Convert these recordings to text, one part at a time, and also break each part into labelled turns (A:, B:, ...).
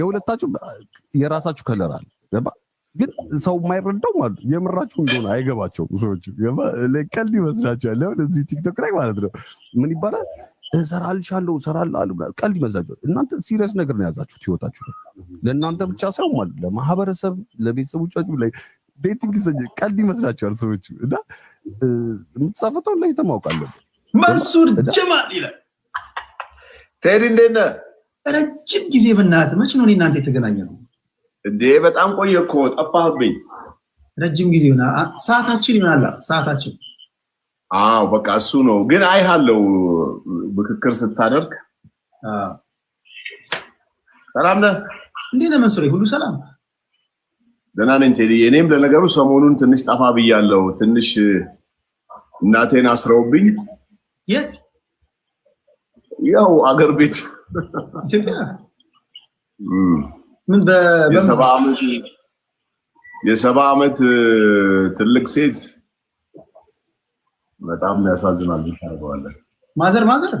A: የሁለታችሁ የራሳችሁ ከለር አለ ገባ ግን ሰው የማይረዳው ማለት የምራችሁ እንደሆነ አይገባቸውም ሰዎች ገባ ለቀልድ ይመስላችኋል ለምን እዚህ ቲክቶክ ላይ ማለት ነው ምን ይባላል እሰራልሻለሁ እሰራለሁ ቀልድ ይመስላችኋል እናንተ ሲሪየስ ነገር ነው ያዛችሁት ህይወታችሁ ለእናንተ ብቻ ሳይሆን ማለት ለማህበረሰብ ለቤተሰቦቻችሁ ላይ ዴቲንግ ቀልድ ይመስላችኋል ሰዎች እና የምትጻፈተው ላይ ተማውቃለሁ
B: መንሱር ጀማል ይላል
C: ቴዲ እንደነ
B: ረጅም ጊዜ በእናትህ መች ነው እናንተ የተገናኘነው
C: እንዴ በጣም ቆየኮ ጠፋህብኝ
B: ረጅም ጊዜ ሆነ ሰዓታችን ይሆናል ሰዓታችን
C: አዎ በቃ እሱ ነው ግን አይሃለው ምክክር ስታደርግ ሰላም ነህ
B: እንዴ ነው መንሱሬ ሁሉ ሰላም
C: ደህና ነኝ ቴዲ እኔም ለነገሩ ሰሞኑን ትንሽ ጠፋ ብያለሁ ትንሽ እናቴን አስረውብኝ
B: የት
C: ያው አገር ቤት
B: ኢትዮጵያ ምን
C: የሰባ ዓመት ትልቅ ሴት በጣም ያሳዝናል ይታረጋዋል
B: ማዘር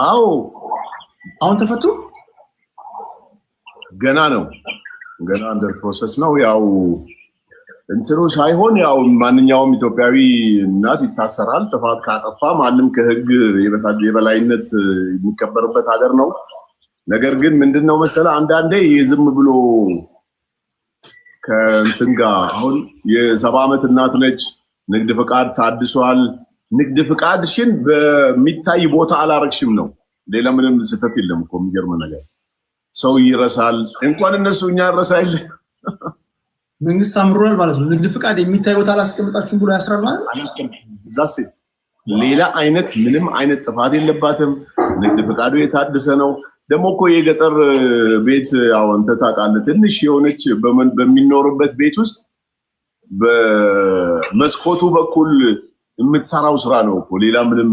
C: አዎ
B: አሁን ተፈቱ
C: ገና አንደር ፕሮሰስ ነው ያው እንትሩ ሳይሆን ያው ማንኛውም ኢትዮጵያዊ እናት ይታሰራል ጥፋት ካጠፋ ማንም ከህግ የበላይነት የሚከበርበት ሀገር ነው ነገር ግን ምንድነው መሰለ አንዳንዴ የዝም ብሎ ከእንትን ጋር አሁን የ70 ዓመት እናት ነች ንግድ ፍቃድ ታድሷል ንግድ ፍቃድሽን በሚታይ ቦታ አላረግሽም ነው ሌላ ምንም ስህተት የለም እኮ የሚገርም ነገር ሰው ይረሳል እንኳን እነሱ እኛ ረሳይል
B: መንግስት አምሮናል ማለት ነው ንግድ ፍቃድ የሚታይ ቦታ አላስቀምጣችሁም ብሎ ያስራል ማለት
C: ዛሴት ሌላ አይነት ምንም አይነት ጥፋት የለባትም ንግድ ፍቃዱ የታደሰ ነው ደሞ እኮ የገጠር ቤት ያው አንተ ታውቃለህ ትንሽ የሆነች በሚኖርበት ቤት ውስጥ በመስኮቱ በኩል የምትሰራው ስራ ነው እኮ ሌላ ምንም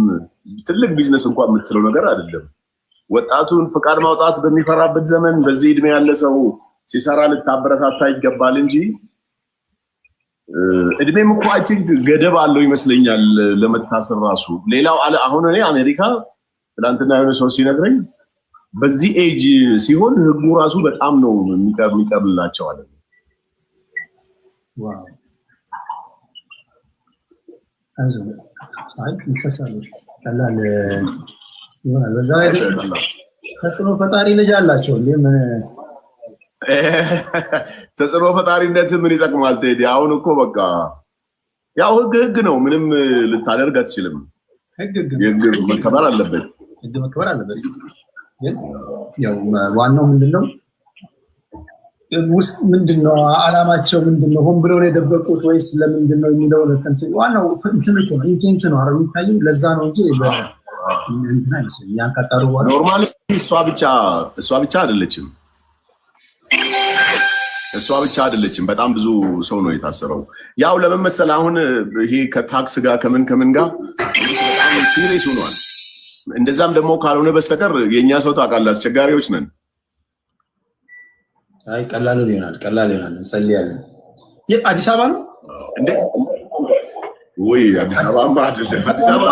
C: ትልቅ ቢዝነስ እንኳን የምትለው ነገር አይደለም ወጣቱን ፍቃድ ማውጣት በሚፈራበት ዘመን በዚህ እድሜ ያለ ሰው ሲሰራ ልታበረታታ ይገባል እንጂ እድሜም እኮ አይ ቲንክ ገደብ አለው ይመስለኛል ለመታሰር ራሱ ሌላው አሁን እኔ አሜሪካ ትናንትና የሆነ ሰው ሲነግረኝ በዚህ ኤጅ ሲሆን ህጉ ራሱ በጣም ነው የሚቀርላቸው አለ
B: ዋው አዞ አይ ይፈታሉ ቀላል ይሆናል በዛ ላይ ተጽዕኖ ፈጣሪ ልጅ አላቸው እንዴ ምን
C: ተጽዕኖ ፈጣሪነት ምን ይጠቅማል ቴዲ አሁን እኮ በቃ ያው ህግ ነው ምንም ልታደርግ አትችልም ህግ መከበር አለበት
B: ግን ያው ዋናው ምንድነው ውስጥ ምንድነው አላማቸው ምንድነው ሆን ብለው ነው የደበቁት ወይስ ለምንድነው የሚለው ለከንተ ዋናው እንትን እኮ ነው ኢንቴንት ነው አይደል የሚታየው ለዛ ነው እንጂ እንትን አይመስልም ያንቀጣሩ
C: ኖርማሊ እሷ ብቻ አይደለችም በጣም ብዙ ሰው ነው የታሰረው ያው ለመመሰል አሁን ይሄ ከታክስ ጋር ከምን ጋር በጣም ሲሪየስ ሆኗል እንደዛም ደግሞ ካልሆነ በስተቀር የኛ ሰው ታውቃለህ አስቸጋሪዎች ነን
B: አይ ቀላል ይሆናል እንሰልያለን አዲስ አበባ ነው
C: እንዴ ወይ አዲስ አበባ አይደለም አዲስ አበባ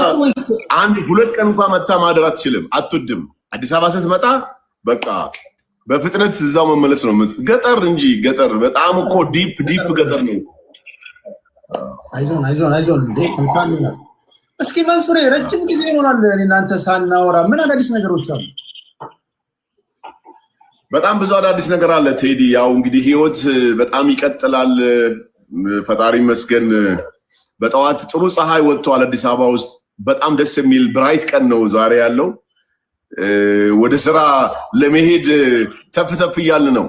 C: አንድ ሁለት ቀን እንኳን መታ ማደር አትችልም አትወድም አዲስ አበባ ስትመጣ በቃ በፍጥነት እዛው መመለስ ነው ገጠር እንጂ ገጠር በጣም እኮ ዲፕ ገጠር ነው
B: አይዞን እንዴ እንኳን ነው እስኪ መንሱሬ ረጅም ጊዜ ይሆናል እናንተ ሳናወራ ምን አዳዲስ ነገሮች አሉ
C: በጣም ብዙ አዳዲስ ነገር አለ ቴዲ ያው እንግዲህ ህይወት በጣም ይቀጥላል ፈጣሪ መስገን በጠዋት ጥሩ ፀሐይ ወጥቷል አዲስ አበባ ውስጥ በጣም ደስ የሚል ብራይት ቀን ነው ዛሬ ያለው ወደ ስራ ለመሄድ ተፍተፍ እያልን ነው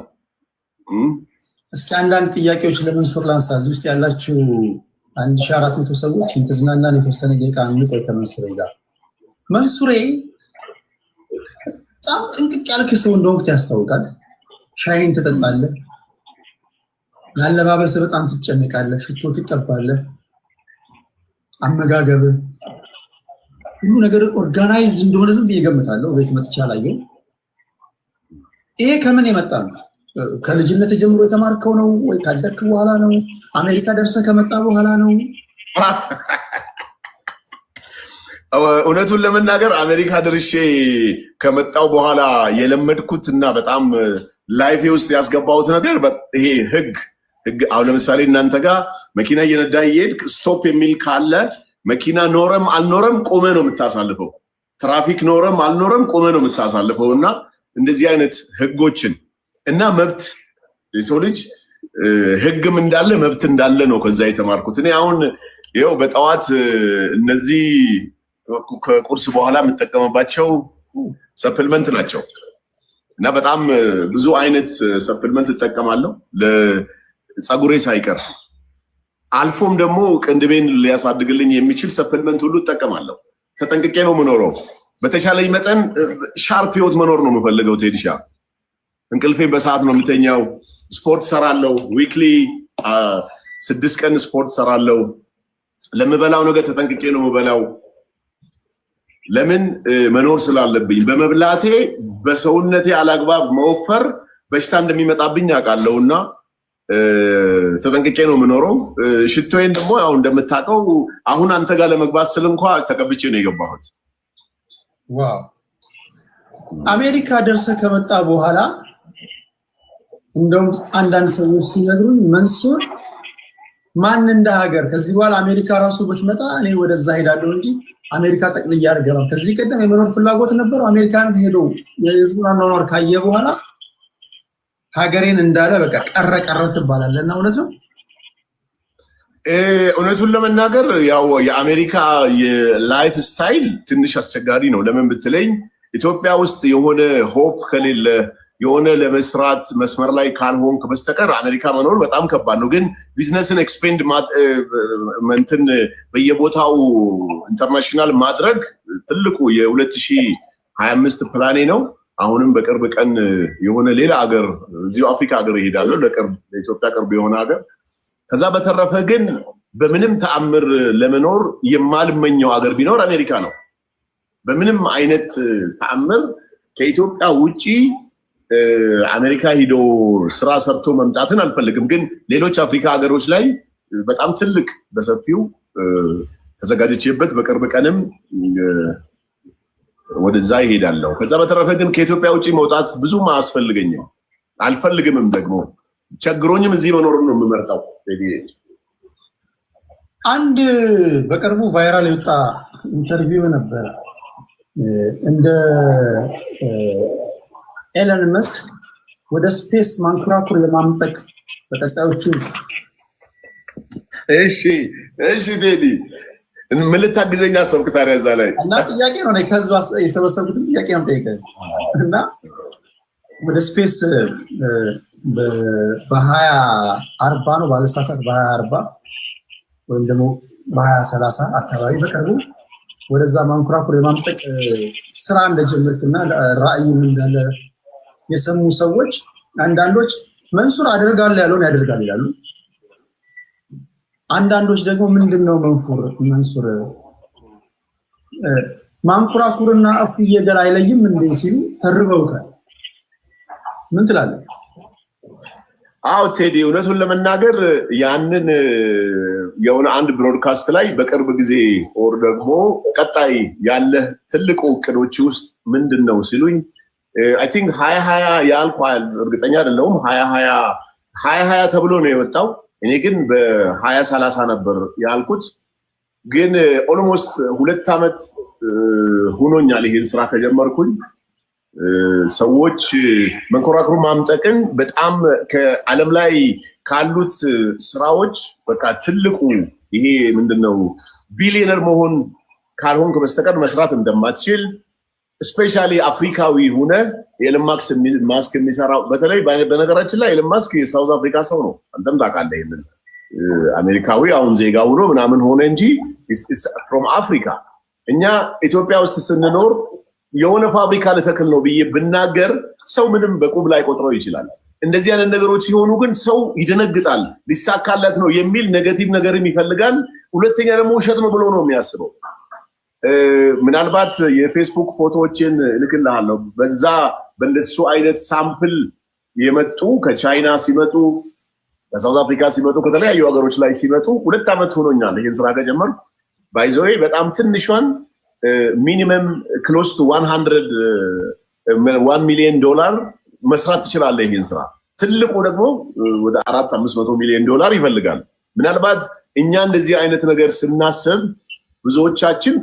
B: እስኪ አንዳንድ ጥያቄዎች ለመንሱር ላንሳ እዚህ ውስጥ ያላችሁ 1400 ሰዎች የተዝናናን የተወሰነ ደቂቃ እንቆይ ከመንሱሬ ጋር መንሱሬ በጣም ጥንቅቅ ያልክ ሰው እንደሆንክ ያስታውቃል ሻይን ትጠጣለህ ያለባበስ በጣም ትጨነቃለህ ሽቶ ትቀባለህ አመጋገብ ሁሉ ነገር ኦርጋናይዝድ እንደሆነ ዝም ብዬ ገምታለሁ ቤት መጥቻ ላየው ይሄ ከምን የመጣ ነው ከልጅነት ጀምሮ የተማርከው ነው ወይ ካደክ በኋላ ነው አሜሪካ ደርሰህ ከመጣ በኋላ ነው
C: እውነቱን ለመናገር አሜሪካ ድርሼ ከመጣው በኋላ የለመድኩት እና በጣም ላይፌ ውስጥ ያስገባሁት ነገር ይሄ ህግ አሁን ለምሳሌ እናንተ ጋር መኪና እየነዳ እየሄድክ ስቶፕ የሚል ካለ መኪና ኖረም አልኖረም ቆመ ነው የምታሳልፈው። ትራፊክ ኖረም አልኖረም ቆመ ነው የምታሳልፈው። እና እንደዚህ አይነት ህጎችን እና መብት የሰው ልጅ ህግም እንዳለ መብት እንዳለ ነው ከዛ የተማርኩት። እኔ አሁን ይኸው በጠዋት እነዚህ ከቁርስ በኋላ የምጠቀምባቸው ሰፕልመንት ናቸው እና በጣም ብዙ አይነት ሰፕልመንት እጠቀማለሁ ለፀጉሬ ሳይቀር። አልፎም ደግሞ ቅንድቤን ሊያሳድግልኝ የሚችል ሰፕልመንት ሁሉ እጠቀማለሁ። ተጠንቅቄ ነው የምኖረው። በተሻለኝ መጠን ሻርፕ ህይወት መኖር ነው የምፈልገው። ቴዲሻ እንቅልፌን በሰዓት ነው የምተኛው። ስፖርት ሰራለሁ። ዊክሊ 6 ቀን ስፖርት ሰራለሁ። ለምበላው ነገር ተጠንቅቄ ነው የምበላው። ለምን መኖር ስላለብኝ። በመብላቴ በሰውነቴ አላግባብ መወፈር በሽታ እንደሚመጣብኝ አውቃለሁና ተጠንቅቄ ነው የምኖረው። ሽቶዬን ደግሞ ያው እንደምታውቀው አሁን አንተ ጋር ለመግባት ስል እንኳን ተቀብቼ ነው የገባሁት።
B: ዋው! አሜሪካ ደርሰህ ከመጣ በኋላ እንደውም አንዳንድ ሰዎች ሲነግሩኝ መንሱር ማን እንደ ሀገር ከዚህ በኋላ አሜሪካ ራሱ ብትመጣ እኔ ወደዛ ሄዳለሁ እንጂ አሜሪካ ጠቅልዬ አልገባም። ከዚህ ቀደም የመኖር ፍላጎት ነበረው። አሜሪካን ሄዶ የህዝቡን አኗኗር ካየ በኋላ ሀገሬን እንዳለ በቃ ቀረ ትባላለህ እና እውነት ነው።
C: እውነቱን ለመናገር ያው የአሜሪካ የላይፍ ስታይል ትንሽ አስቸጋሪ ነው። ለምን ብትለኝ ኢትዮጵያ ውስጥ የሆነ ሆፕ ከሌለ የሆነ ለመስራት መስመር ላይ ካልሆንክ በስተቀር አሜሪካ መኖር በጣም ከባድ ነው። ግን ቢዝነስን ኤክስፔንድ እንትን በየቦታው ኢንተርናሽናል ማድረግ ትልቁ የ2025 ፕላኔ ነው። አሁንም በቅርብ ቀን የሆነ ሌላ ሀገር እዚሁ አፍሪካ ሀገር ይሄዳለሁ፣ ለኢትዮጵያ ቅርብ የሆነ ሀገር። ከዛ በተረፈ ግን በምንም ተአምር ለመኖር የማልመኘው ሀገር ቢኖር አሜሪካ ነው። በምንም አይነት ተአምር ከኢትዮጵያ ውጪ አሜሪካ ሂዶ ስራ ሰርቶ መምጣትን አልፈልግም። ግን ሌሎች አፍሪካ ሀገሮች ላይ በጣም ትልቅ በሰፊው ተዘጋጅቼበት በቅርብ ቀንም ወደዛ ይሄዳለሁ። ከዛ በተረፈ ግን ከኢትዮጵያ ውጪ መውጣት ብዙም አያስፈልገኝም፣ አልፈልግምም። ደግሞ ቸግሮኝም እዚህ መኖር ነው የምመርጠው።
B: አንድ በቅርቡ ቫይራል የወጣ ኢንተርቪው ነበር እንደ ኤለን መስክ ወደ ስፔስ ማንኮራኩር የማምጠቅ በቀጣዮቹ።
C: እሺ ቴዲ ምን ልታግዘኝ አሰብክ ታዲያ እዛ ላይ?
B: እና ጥያቄ ነው ከህዝብ የሰበሰቡትን ጥያቄ ነው ጠይቀኝ እና ወደ ስፔስ በ2040 ነው ባለሳሳት በ2040 ወይም ደግሞ በ2030 አካባቢ በቅርቡ ወደዛ ማንኮራኩር የማምጠቅ ስራ እንደጀመርክና ራዕይም እንዳለ የሰሙ ሰዎች አንዳንዶች መንሱር አደርጋለሁ ያለውን ያደርጋል ይላሉ። አንዳንዶች ደግሞ ምንድነው መንሱር ማንኮራኩርና እፉዬ ገላ አይለይም እንዴ ሲሉ ተርበውካል። ምን ትላለህ?
C: አዎ ቴዲ፣ እውነቱን ለመናገር ያንን የሆነ አንድ ብሮድካስት ላይ በቅርብ ጊዜ ኦር ደግሞ ቀጣይ ያለ ትልቁ እቅዶች ውስጥ ምንድነው ሲሉኝ አይ ቲንክ 2020 ያልኳል፣ እርግጠኛ አይደለሁም። 2020 ተብሎ ነው የወጣው። እኔ ግን በ2030 ነበር ያልኩት። ግን ኦልሞስት 2 ዓመት ሆኖኛል ይሄን ስራ ከጀመርኩኝ። ሰዎች መንኮራኩር ማምጠቅን በጣም ከዓለም ላይ ካሉት ስራዎች በቃ ትልቁ ይሄ ምንድነው ቢሊየነር መሆን ካልሆንክ በስተቀር መስራት እንደማትችል ስፔሻሊ አፍሪካዊ ሆነ ኤለን ማስክ የሚሰራው በተለይ በነገራችን ላይ ኤለን ማስክ የሳውዝ አፍሪካ ሰው ነው። አንተም ታውቃለህ ይሄንን። አሜሪካዊ አሁን ዜጋ ሆኖ ምናምን ሆነ እንጂ ኢትስ ፍሮም አፍሪካ። እኛ ኢትዮጵያ ውስጥ ስንኖር የሆነ ፋብሪካ ልተክል ነው ብዬ ብናገር ሰው ምንም በቁብ ላይ ቆጥረው ይችላል። እንደዚህ አይነት ነገሮች ሲሆኑ ግን ሰው ይደነግጣል። ሊሳካለት ነው የሚል ኔጌቲቭ ነገርም ይፈልጋል። ሁለተኛ ደግሞ ውሸት ነው ብሎ ነው የሚያስበው። ምናልባት የፌስቡክ ፎቶዎችን እልክልሃለሁ። በዛ በእንደሱ አይነት ሳምፕል የመጡ ከቻይና ሲመጡ፣ ከሳውዝ አፍሪካ ሲመጡ፣ ከተለያዩ ሀገሮች ላይ ሲመጡ 2 ዓመት ሆኖኛል ይሄን ስራ ከጀመርኩ። ባይዘዌ በጣም ትንሿን ሚኒመም ክሎስ ቱ 1 ሚሊዮን ዶላር መስራት ትችላለህ ይሄን ስራ። ትልቁ ደግሞ ወደ 400-500 ሚሊዮን ዶላር ይፈልጋል። ምናልባት እኛ እንደዚህ አይነት ነገር ስናስብ ብዙዎቻችን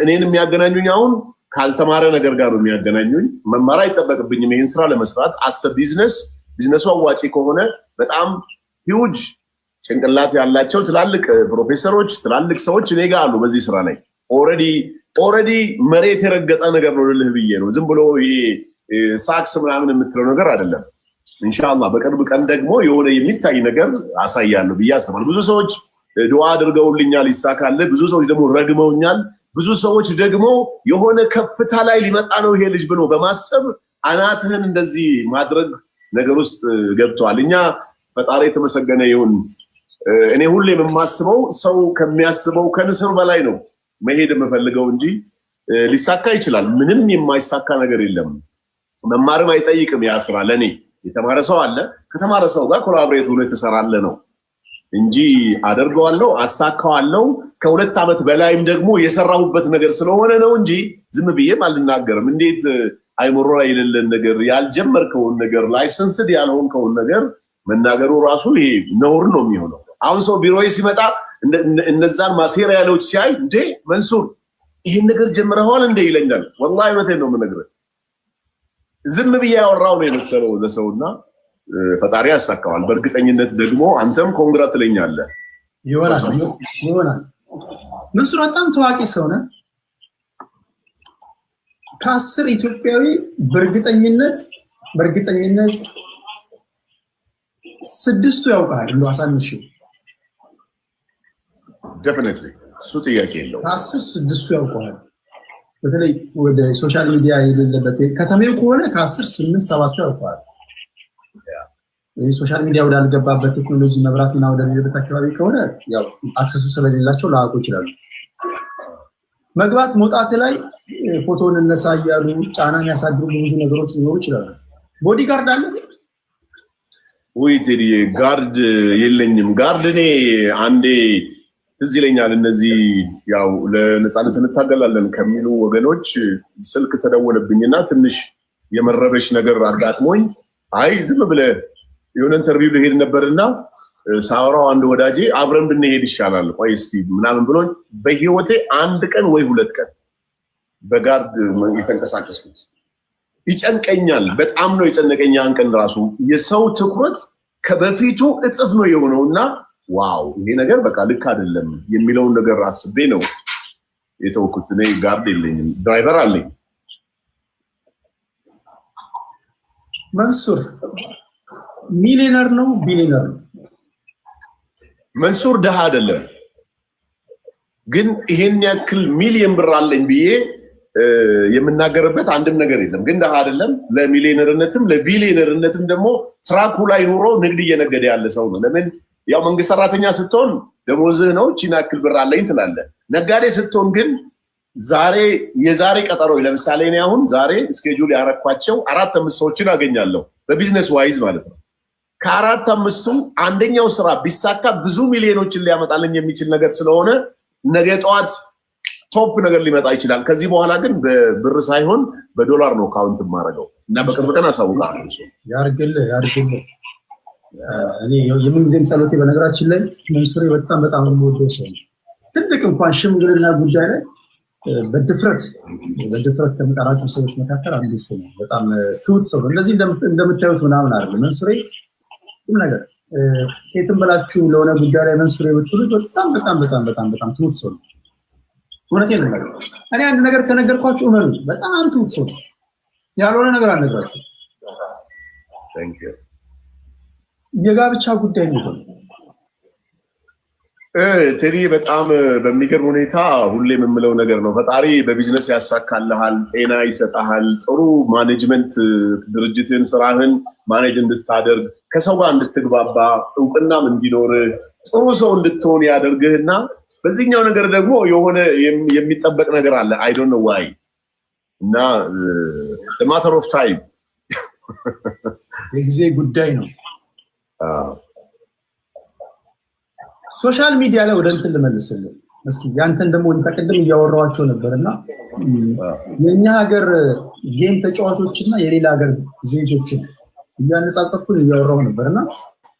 C: እኔን የሚያገናኙኝ አሁን ካልተማረ ነገር ጋር ነው የሚያገናኙኝ። መማር አይጠበቅብኝም ይሄን ስራ ለመስራት። ቢዝነሱ አዋጪ ከሆነ በጣም ሂውጅ ጭንቅላት ያላቸው ትላልቅ ፕሮፌሰሮች፣ ትላልቅ ሰዎች እኔ ጋር አሉ በዚህ ስራ ላይ ኦልሬዲ መሬት የረገጠ ነገር ነው ልልህ ብዬ ነው። ዝም ብሎ ሳክስ ምናምን የምትለው ነገር አይደለም። ኢንሻአላህ በቅርብ ቀን ደግሞ የሆነ የሚታይ ነገር አሳያለሁ ብዬ አስባለሁ። ብዙ ሰዎች ዱዓ አድርገውልኛል ይሳካል። ብዙ ሰዎች ደግሞ ረግመውኛል። ብዙ ሰዎች ደግሞ የሆነ ከፍታ ላይ ሊመጣ ነው ይሄ ልጅ ብሎ በማሰብ አናትህን እንደዚህ ማድረግ ነገር ውስጥ ገብተዋል። እኛ ፈጣሪ የተመሰገነ ይሁን። እኔ ሁሌ የማስበው ሰው ከሚያስበው ከንስር በላይ ነው መሄድ የምፈልገው እንጂ ሊሳካ ይችላል። ምንም የማይሳካ ነገር የለም። መማርም አይጠይቅም ያ ስራ ለኔ። የተማረ ሰው አለ፣ ከተማረ ሰው ጋር ኮላቦሬት ሆኖ የተሰራለ ነው እንጂ አደርገዋለሁ፣ አሳካዋለሁ። ከ2 ዓመት በላይም ደግሞ የሰራሁበት ነገር ስለሆነ ነው እንጂ ዝም ብዬም አልናገርም። እንዴት አይምሮ ላይ የሌለን ነገር ያልጀመርከውን ነገር ላይሰንስድ ያልሆንከውን ነገር መናገሩ ራሱ ይሄ ነውር ነው የሚሆነው። አሁን ሰው ቢሮዬ ሲመጣ እነዛን ማቴሪያሎች ሲያይ እንዴ መንሱር ይሄን ነገር ጀምረዋል እንዴ ይለኛል። ወላሂ እውነቴን ነው የምነግርህ። ዝም ብዬ ያወራው ነው የመሰለው ለሰውና ፈጣሪ ያሳካዋል። በእርግጠኝነት ደግሞ አንተም ኮንግራት ትለኛለህ።
B: ይሆናል። መንሱር በጣም ታዋቂ ሰው ነህ። ከ10 ኢትዮጵያዊ በእርግጠኝነት 6ቱ ያውቃል እንደው አሳንሽው።
C: ዴፊኒትሊ እሱ ጥያቄ የለውም።
B: ከ10 6ቱ ያውቃል። በተለይ ወደ ሶሻል ሚዲያ የሌለበት ከተሜው ከሆነ ከ10 8 7ቱ ያውቃል። ሶሻል ሚዲያ ወዳልገባበት ቴክኖሎጂ መብራትና ወደሌለበት አካባቢ ከሆነ ያው አክሰሱ ስለሌላቸው ላውቁ ይችላሉ። መግባት መውጣት ላይ ፎቶን እነሳ እያሉ ጫና የሚያሳድሩ ብዙ ነገሮች ሊኖሩ ይችላሉ። ቦዲጋርድ አለ
C: ወይ? ቴዲ ጋርድ የለኝም። ጋርድ እኔ አንዴ ትዝ ይለኛል እነዚህ ያው ለነፃነት እንታገላለን ከሚሉ ወገኖች ስልክ ተደወለብኝና ትንሽ የመረበሽ ነገር አጋጥሞኝ አይ ዝም ብለህ የሆነ ኢንተርቪው ልሄድ ነበርና ሳወራው አንድ ወዳጄ አብረን ብንሄድ ይሻላል ቆይ እስቲ ምናምን ብሎኝ በህይወቴ 1 ቀን ወይ 2 ቀን በጋርድ የተንቀሳቀስኩት ይጨንቀኛል። በጣም ነው የጨነቀኝ። ያን ቀን ራሱ የሰው ትኩረት ከበፊቱ እጥፍ ነው የሆነውና ዋው ይሄ ነገር በቃ ልክ አይደለም የሚለውን ነገር አስቤ ነው የተወኩት። እኔ ጋርድ የለኝም፣ ድራይቨር አለኝ።
B: መንሱር ሚሊዮነር ነው ቢሊዮነር ነው?
C: መንሱር ደሃ አይደለም፣ ግን ይሄን ያክል ሚሊዮን ብር አለኝ ብዬ የምናገርበት አንድም ነገር የለም። ግን ደሃ አይደለም። ለሚሊዮነርነትም ለቢሊዮነርነትም ደግሞ ትራኩ ላይ ኑሮ ንግድ እየነገደ ያለ ሰው ነው። ለምን ያው መንግስት ሰራተኛ ስትሆን ደሞዝህ ነው እቺን ያክል ብር አለኝ ትላለህ። ነጋዴ ስትሆን ግን የዛሬ ቀጠሮ ለምሳሌ እኔ አሁን ዛሬ ስኬጁል ያረኳቸው 4-5 ሰዎችን አገኛለሁ በቢዝነስ ዋይዝ ማለት ነው። ከ4-5ቱ አንደኛው ስራ ቢሳካ ብዙ ሚሊዮኖችን ሊያመጣልኝ የሚችል ነገር ስለሆነ ነገ ጠዋት ቶፕ ነገር ሊመጣ ይችላል። ከዚህ በኋላ ግን በብር ሳይሆን በዶላር ነው ካውንት ማረገው እና በቅርብ ቀን አሳውቃለሁ።
B: ያርግልህ። እኔ የምንጊዜም ጸሎቴ በነገራችን ላይ መንሱሬ በጣም የምወደው ሰው ነው። ትልቅ እንኳን ሽምግልና ጉዳይ ላይ በድፍረት ከመጣራቸው ሰዎች መካከል አንዱ እሱ ነው። በጣም ትሁት ሰው ነው። እንደዚህ እንደምታዩት ምናምን አይደለም መንሱሬ። ሁሉ ነገር ከየትም በላችሁ ለሆነ ጉዳይ ላይ መንሱሬ ብትሉት በጣም ትሁት ሰው ነው። እውነቴን ነው። እኔ አንድ ነገር ከነገርኳችሁ እመኑ፣ በጣም ትሁት ሰው ነው። ያልሆነ ነገር አልነግራችሁ። የጋብቻ ጉዳይ ነው
C: ቴዲ፣ በጣም በሚገርም ሁኔታ ሁሌ የምምለው ነገር ነው። ፈጣሪ በቢዝነስ ያሳካልሃል፣ ጤና ይሰጣሃል፣ ጥሩ ማኔጅመንት ድርጅትን ስራህን ማኔጅ እንድታደርግ፣ ከሰው ጋር እንድትግባባ፣ እውቅናም እንዲኖር፣ ጥሩ ሰው እንድትሆን ያደርግህና በዚህኛው ነገር ደግሞ የሆነ የሚጠበቅ ነገር አለ። አይ ዶንት ኖ ዋይ እና the matter of time
B: የጊዜ ጉዳይ ነው። ሶሻል ሚዲያ ላይ ወደ እንትን ልመልስልህ እስኪ። ያንተን ደግሞ ተቀደም እያወራኋቸው ነበርና የኛ ሀገር ጌም ተጫዋቾችና የሌላ ሀገር ዜጎችን እያነጻጸርኩኝ እያወራሁ ነበርና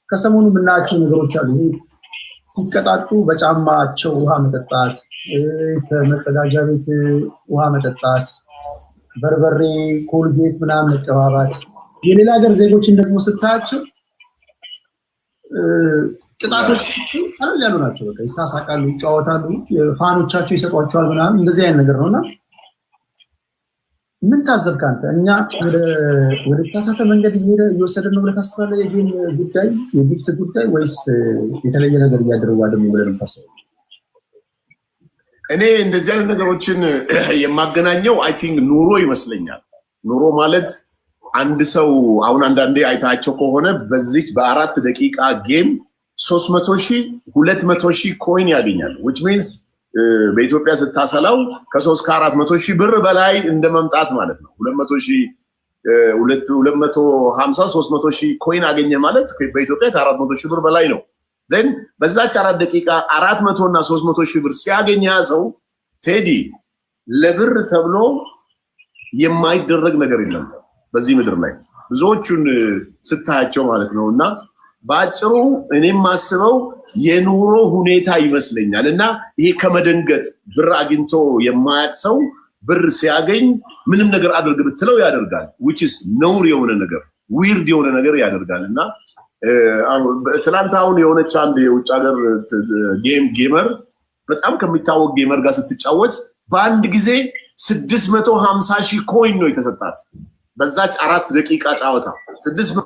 B: ከሰሞኑ የምናያቸው ነገሮች አሉ። ይሄ ሲቀጣጡ በጫማቸው ውሃ መጠጣት፣ ከመጸዳጃ ቤት ውሃ መጠጣት፣ በርበሬ ኮልጌት ምናምን መቀባባት። የሌላ ሀገር ዜጎችን ደግሞ ስታያቸው ቅጣቶች ቀለል ያሉ ናቸው። በቃ ይሳሳቃሉ፣ ይጫወታሉ፣ ፋኖቻቸው ይሰጧቸዋል ምናምን እንደዚህ አይነት ነገር ነውና ምን ታዘብክ አንተ? እኛ ወደ ተሳሳተ መንገድ እየወሰደን ነው ብለህ ታስባለህ? የጌም ጉዳይ የጊፍት ጉዳይ ወይስ የተለየ ነገር እያደረጉ አይደለም ብለህ ነው የምታስበው?
C: እኔ እንደዚህ አይነት ነገሮችን የማገናኘው አይ ቲንክ ኑሮ ይመስለኛል። ኑሮ ማለት አንድ ሰው አሁን አንዳንዴ አይታቸው ከሆነ በዚህ በ4 ደቂቃ ጌም 300,000 200,000 ኮይን ያገኛል። which means በኢትዮጵያ ስታሰላው ከ3 ከ400,000 ብር በላይ እንደመምጣት ማለት ነው። 200,000 250 300,000 ኮይን አገኘ ማለት በኢትዮጵያ ከ400,000 ብር በላይ ነው። then በዛች 4 ደቂቃ 400 እና 300,000 ብር ሲያገኝ ያዘው ቴዲ ለብር ተብሎ የማይደረግ ነገር የለም በዚህ ምድር ላይ ብዙዎቹን ስታያቸው ማለት ነውና ባጭሩ እኔም ማስበው የኑሮ ሁኔታ ይመስለኛል። እና ይሄ ከመደንገጥ ብር አግኝቶ የማያቅ ሰው ብር ሲያገኝ ምንም ነገር አድርግ ብትለው ያደርጋል። which is ነውር የሆነ ነገር ዊርድ የሆነ ነገር ያደርጋል። እና ትናንት አሁን የሆነች አንድ የውጭ ሀገር ጌመር በጣም ከሚታወቅ ጌመር ጋር ስትጫወት በአንድ ጊዜ 650,000 ኮይን ነው የተሰጣት በዛች 4 ደቂቃ ጫወታ 600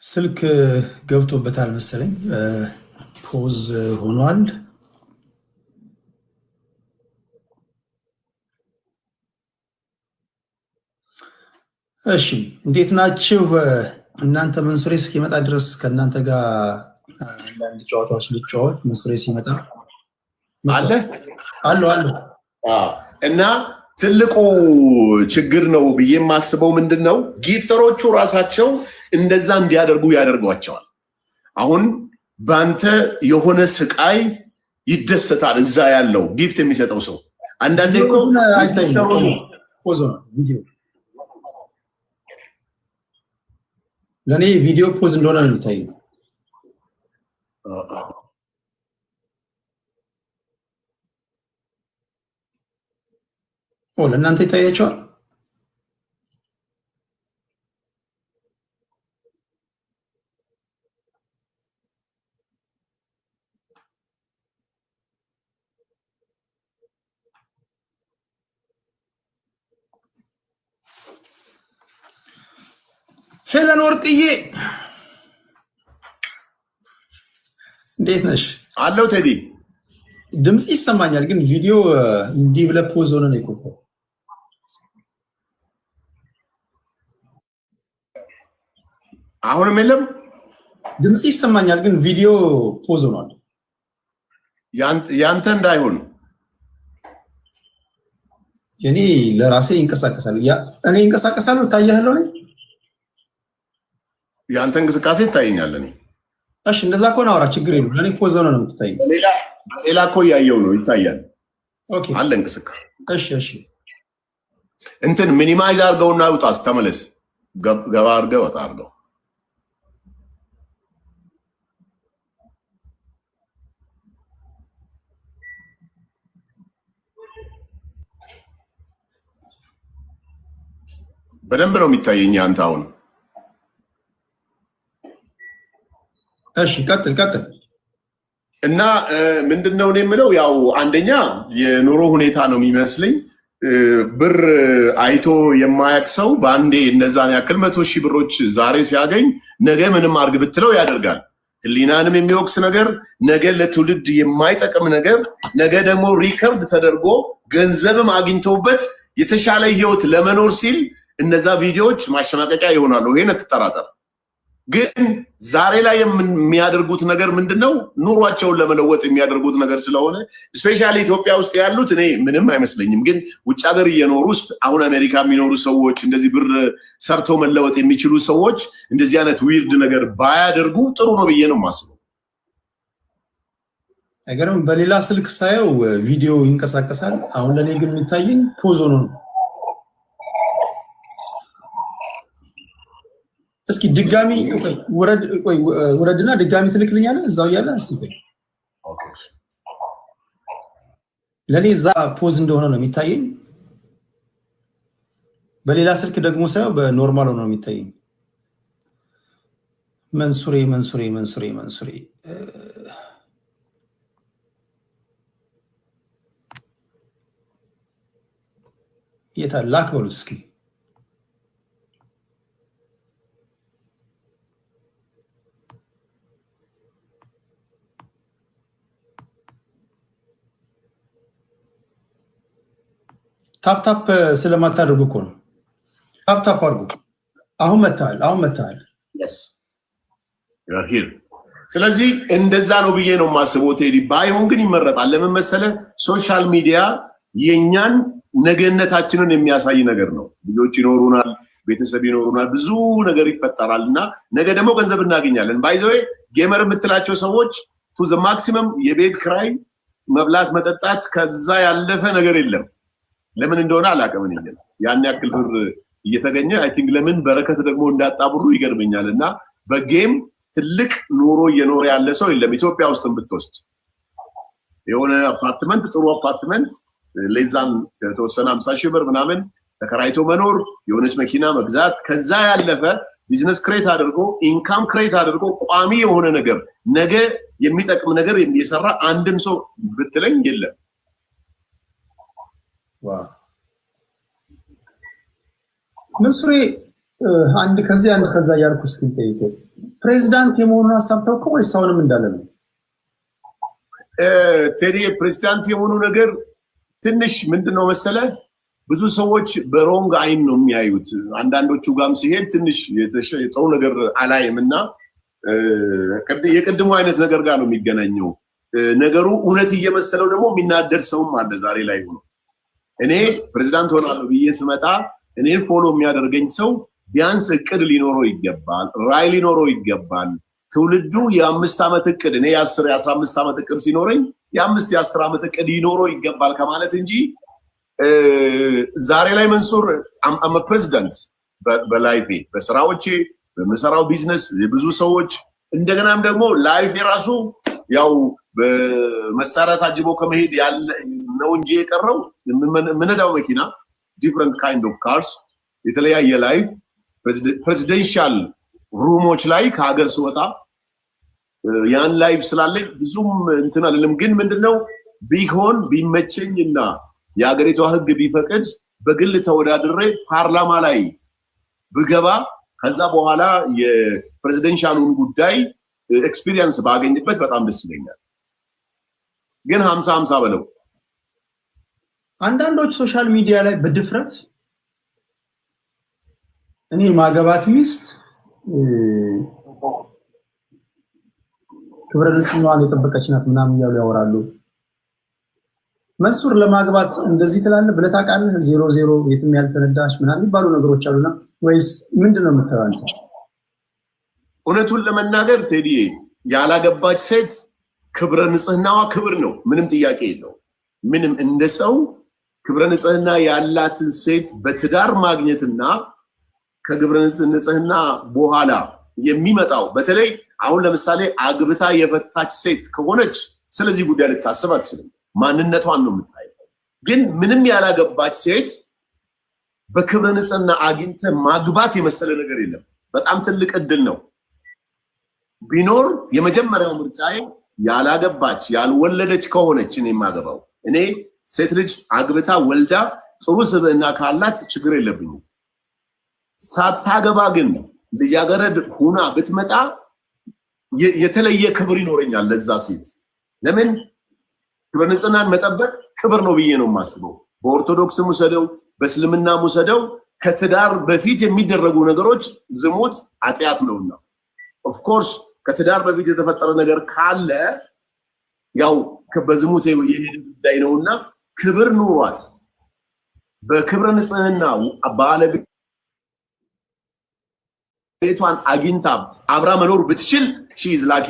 B: ስልክ ገብቶበታል መሰለኝ ፖዝ ሆኗል። እሺ እንዴት ናችሁ እናንተ? መንሱሬ እስኪመጣ ድረስ ከእናንተ ጋር አንዳንድ ጨዋታዎች ልጫወት። መንሱሬ ሲመጣ
C: አለ እና ትልቁ ችግር ነው ብዬ የማስበው ምንድነው ጊፍተሮቹ ራሳቸው እንደዛ እንዲያደርጉ ያደርጓቸዋል። አሁን ባንተ የሆነ ስቃይ ይደሰታል እዛ ያለው ጊፍት የሚሰጠው ሰው። አንዳንዴ እኮ
B: ፖዝ ነው ቪዲዮ ለኔ ቪዲዮ ፖዝ እንደሆነ ነው የሚታየው። ለእናንተ ይታያቸዋል? ሄለን ወርቅዬ እንዴት ነሽ?
C: አለው ቴዲ
B: ድምጽ ይሰማኛል፣ ግን ቪዲዮ እንዲህ ብለህ ፖዝ ሆነ ነው እኮ።
C: አሁንም የለም
B: ድምጽ ይሰማኛል፣ ግን ቪዲዮ ፖዝ ሆኗል።
C: ያንተ እንዳይሆን
B: የኔ ለራሴ ይንቀሳቀሳል። እኔ ይንቀሳቀሳለሁ ታያለሁ ነው
C: ያንተ እንቅስቃሴ ይታየኛል። እኔ
B: እሺ እንደዛ ከሆነ አውራ ችግር የለም። ለኔ ፖዝ ሆነ ነው የምትታየኝ።
C: ሌላ እኮ ያየው ነው ይታያል።
B: ኦኬ
C: አለ እንቅስቃሴ።
B: እሺ
C: እንትን ሚኒማይዝ አድርገውና ውጣስ ተመለስ። ገባ አድርገው ወጣ አድርገው። በደንብ ነው የሚታየኝ አንተ አሁን።
B: እሺ ቀጥል።
C: እና ምንድነው እኔ የምለው ያው አንደኛ የኑሮ ሁኔታ ነው የሚመስልኝ። ብር አይቶ የማያቅ ሰው በአንዴ እነዛን ያክል 100,000 ብሮች ዛሬ ሲያገኝ ነገ ምንም አርግ ብትለው ያደርጋል። ህሊናንም የሚወቅስ ነገር፣ ነገ ለትውልድ የማይጠቅም ነገር፣ ነገ ደግሞ ሪከርድ ተደርጎ ገንዘብም አግኝተውበት የተሻለ ህይወት ለመኖር ሲል እነዛ ቪዲዮዎች ማሸማቀቂያ ይሆናሉ። ይሄን አትጠራጠር። ግን ዛሬ ላይ የሚያደርጉት ነገር ምንድነው? ኑሯቸውን ለመለወጥ የሚያደርጉት ነገር ስለሆነ ስፔሻሊ ኢትዮጵያ ውስጥ ያሉት እኔ ምንም አይመስለኝም። ግን ውጭ ሀገር እየኖሩ አሁን አሜሪካ የሚኖሩ ሰዎች እንደዚህ ብር ሰርተው መለወጥ የሚችሉ ሰዎች እንደዚህ አይነት ዊርድ ነገር ባያደርጉ ጥሩ ነው ብዬ ነው የማስበው።
B: አይገርም? በሌላ ስልክ ሳየው ቪዲዮ ይንቀሳቀሳል። አሁን ለኔ ግን የሚታየኝ ፖዝ ሆኖ ነው። እስኪ ድጋሚ ወረድና ድጋሚ ትልክልኛለህ እዛው ያለ እስቲ ኦኬ። ለኔ እዛ ፖዝ እንደሆነ ነው የሚታየኝ። በሌላ ስልክ ደግሞ ሳየው በኖርማል ሆኖ ነው የሚታየኝ። መንሱሬ የታል? ላክ በሉት እስኪ። ታፕ ስለማታደርጉ እኮ ነው። ታፕ አድርጉ። አሁን መታል።
C: yes you are here። ስለዚህ እንደዛ ነው ብዬ ነው የማስበው ቴዲ። ባይሆን ግን ይመረጣል። ለምን መሰለህ? ሶሻል ሚዲያ የኛን ነገነታችንን የሚያሳይ ነገር ነው። ልጆች ይኖሩናል፣ ቤተሰብ ይኖሩናል፣ ብዙ ነገር ይፈጠራልና ነገ ደግሞ ገንዘብ እናገኛለን። ባይዘዌ ጌመር የምትላቸው ሰዎች ቱ ዘ ማክሲመም የቤት ክራይ፣ መብላት፣ መጠጣት ከዛ ያለፈ ነገር የለም። ለምን እንደሆነ አላውቅም። ያን ያክል ብር እየተገኘ አይ ቲንክ ለምን በረከት ደግሞ እንዳጣብሩ ይገርመኛል። እና በጌም ትልቅ ኑሮ እየኖረ ያለ ሰው የለም። ኢትዮጵያ ውስጥም ብትወስድ የሆነ አፓርትመንት፣ ጥሩ አፓርትመንት ለዛን ከተወሰነ 50 ሺህ ብር ምናምን ተከራይቶ መኖር፣ የሆነች መኪና መግዛት፣ ከዛ ያለፈ ቢዝነስ ክሬት አድርጎ ኢንካም ክሬት አድርጎ ቋሚ የሆነ ነገር ነገ የሚጠቅም ነገር የሚሰራ አንድም ሰው ብትለኝ የለም።
B: መንሱሬ አንድ ከዛ ያልኩ እስኪ ጠይቀው፣ ፕሬዝዳንት የመሆኑን ሀሳብ ተውከው ወይስ አሁንም እንዳለ ነው?
C: ቴዲ ፕሬዝዳንት የመሆኑ ነገር ትንሽ ምንድነው መሰለ፣ ብዙ ሰዎች በሮንግ አይን ነው የሚያዩት። አንዳንዶቹ ጋም ሲሄድ ትንሽ የጠው ነገር አላይምና የቅድሙ አይነት ነገር ጋር ነው የሚገናኘው። ነገሩ እውነት እየመሰለው ደግሞ የሚናደድ ሰውም አለ ዛሬ ላይ ሆኖ። እኔ ፕሬዝዳንት ሆናለሁ ብዬ ስመጣ እኔን ፎሎ የሚያደርገኝ ሰው ቢያንስ እቅድ ሊኖረው ይገባል፣ ራዕይ ሊኖረው ይገባል። ትውልዱ የ5 ዓመት እቅድ፣ እኔ የ10 የ15 ዓመት እቅድ ሲኖረኝ የ5 የ10 ዓመት እቅድ ሊኖረው ይገባል ከማለት እንጂ ዛሬ ላይ መንሱር አም ፕሬዝዳንት በላይፌ በስራዎቼ በመሰራው ቢዝነስ የብዙ ሰዎች እንደገናም ደግሞ ላይፍ የራሱ ያው በመሳሪያ ታጅቦ ከመሄድ ያለ ነው እንጂ የቀረው ምንዳው መኪና ዲፍረንት ካይንድ ኦፍ ካርስ የተለያየ ላይፍ ፕሬዚደንሻል ሩሞች ላይ ከሀገር ስወጣ ያን ላይፍ ስላለኝ ብዙም እንትን አይደለም። ግን ምንድነው ቢሆን ቢመቸኝና የሀገሪቷ ሕግ ቢፈቅድ በግል ተወዳድሬ ፓርላማ ላይ ብገባ ከዛ በኋላ የፕሬዚደንሻሉን ጉዳይ ኤክስፒሪየንስ ባገኝበት በጣም ደስ ይለኛል። ግን 50-50 በለው።
B: አንዳንዶች ሶሻል ሚዲያ ላይ በድፍረት እኔ ማገባት ሚስት ክብረ ንጽህናዋን የጠበቀች ናት ምናምን እያሉ ያወራሉ። መንሱር ለማግባት እንደዚህ ትላለህ ብለህ ታውቃለህ? 00 የትም ያልተነዳሽ ምናምን የሚባሉ ነገሮች አሉና ወይስ ምንድነው የምትለው አንተ?
C: እውነቱን ለመናገር ቴዲ ያላገባች ሴት ክብረ ንጽህናዋ ክብር ነው፣ ምንም ጥያቄ የለው። ምንም እንደ ሰው ክብረ ንጽህና ያላትን ሴት በትዳር ማግኘትና ከክብረ ንጽህና በኋላ የሚመጣው በተለይ አሁን ለምሳሌ አግብታ የፈታች ሴት ከሆነች ስለዚህ ጉዳይ ልታስብ አትችልም። ማንነቷን ነው የምታየው። ግን ምንም ያላገባች ሴት በክብረ ንጽህና አግኝተ ማግባት የመሰለ ነገር የለም። በጣም ትልቅ እድል ነው። ቢኖር የመጀመሪያው ምርጫዬ ያላገባች ያልወለደች ከሆነች እኔ የማገባው። እኔ ሴት ልጅ አግብታ ወልዳ ጥሩ ስብዕና ካላት ችግር የለብኝም። ሳታገባ ግን ልጃገረድ ሁና ብትመጣ የተለየ ክብር ይኖረኛል ለዛ ሴት። ለምን ክብረ ንጽህናን መጠበቅ ክብር ነው ብዬ ነው የማስበው። በኦርቶዶክስ ሙሰደው በእስልምና ሙሰደው ከትዳር በፊት የሚደረጉ ነገሮች ዝሙት ኃጢአት ነውና ኦፍ ኮርስ ከትዳር በፊት የተፈጠረ ነገር ካለ ያው በዝሙት የሄደ ጉዳይ ነውና ክብር ኑሯት በክብረ ንጽህና ባለቤቷን አግኝታ አብራ መኖር ብትችል ሺ ኢዝ ላኪ።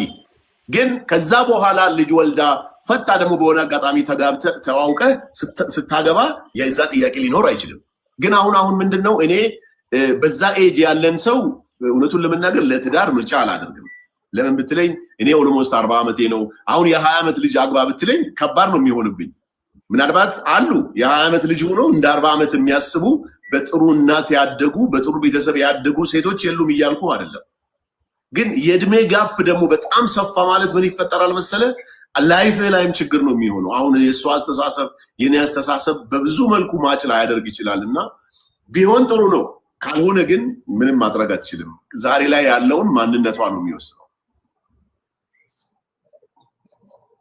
C: ግን ከዛ በኋላ ልጅ ወልዳ ፈታ ደግሞ በሆነ አጋጣሚ ተዋውቀ ስታገባ የዛ ጥያቄ ሊኖር አይችልም። ግን አሁን ምንድነው እኔ በዛ ኤጅ ያለን ሰው እውነቱን ለመናገር ለትዳር ምርጫ አላደርግም። ለምን ብትለኝ እኔ ኦልሞስት 40 ዓመቴ ነው። አሁን የ20 ዓመት ልጅ አግባ ብትለኝ ከባድ ነው የሚሆንብኝ። ምናልባት አሉ የ20 ዓመት ልጅ ሆኖ እንደ 40 ዓመት የሚያስቡ በጥሩ እናት ያደጉ በጥሩ ቤተሰብ ያደጉ ሴቶች የሉም እያልኩ አይደለም። ግን የእድሜ ጋፕ ደግሞ በጣም ሰፋ ማለት ምን ይፈጠራል መሰለ ላይፍ ላይም ችግር ነው የሚሆነው። አሁን የሷ አስተሳሰብ የኔ አስተሳሰብ በብዙ መልኩ ማች ላይ ያደርግ ይችላልና ቢሆን ጥሩ ነው። ካልሆነ ግን ምንም ማድረግ አትችልም። ዛሬ ላይ ያለውን ማንነቷ ነው የሚወስነው።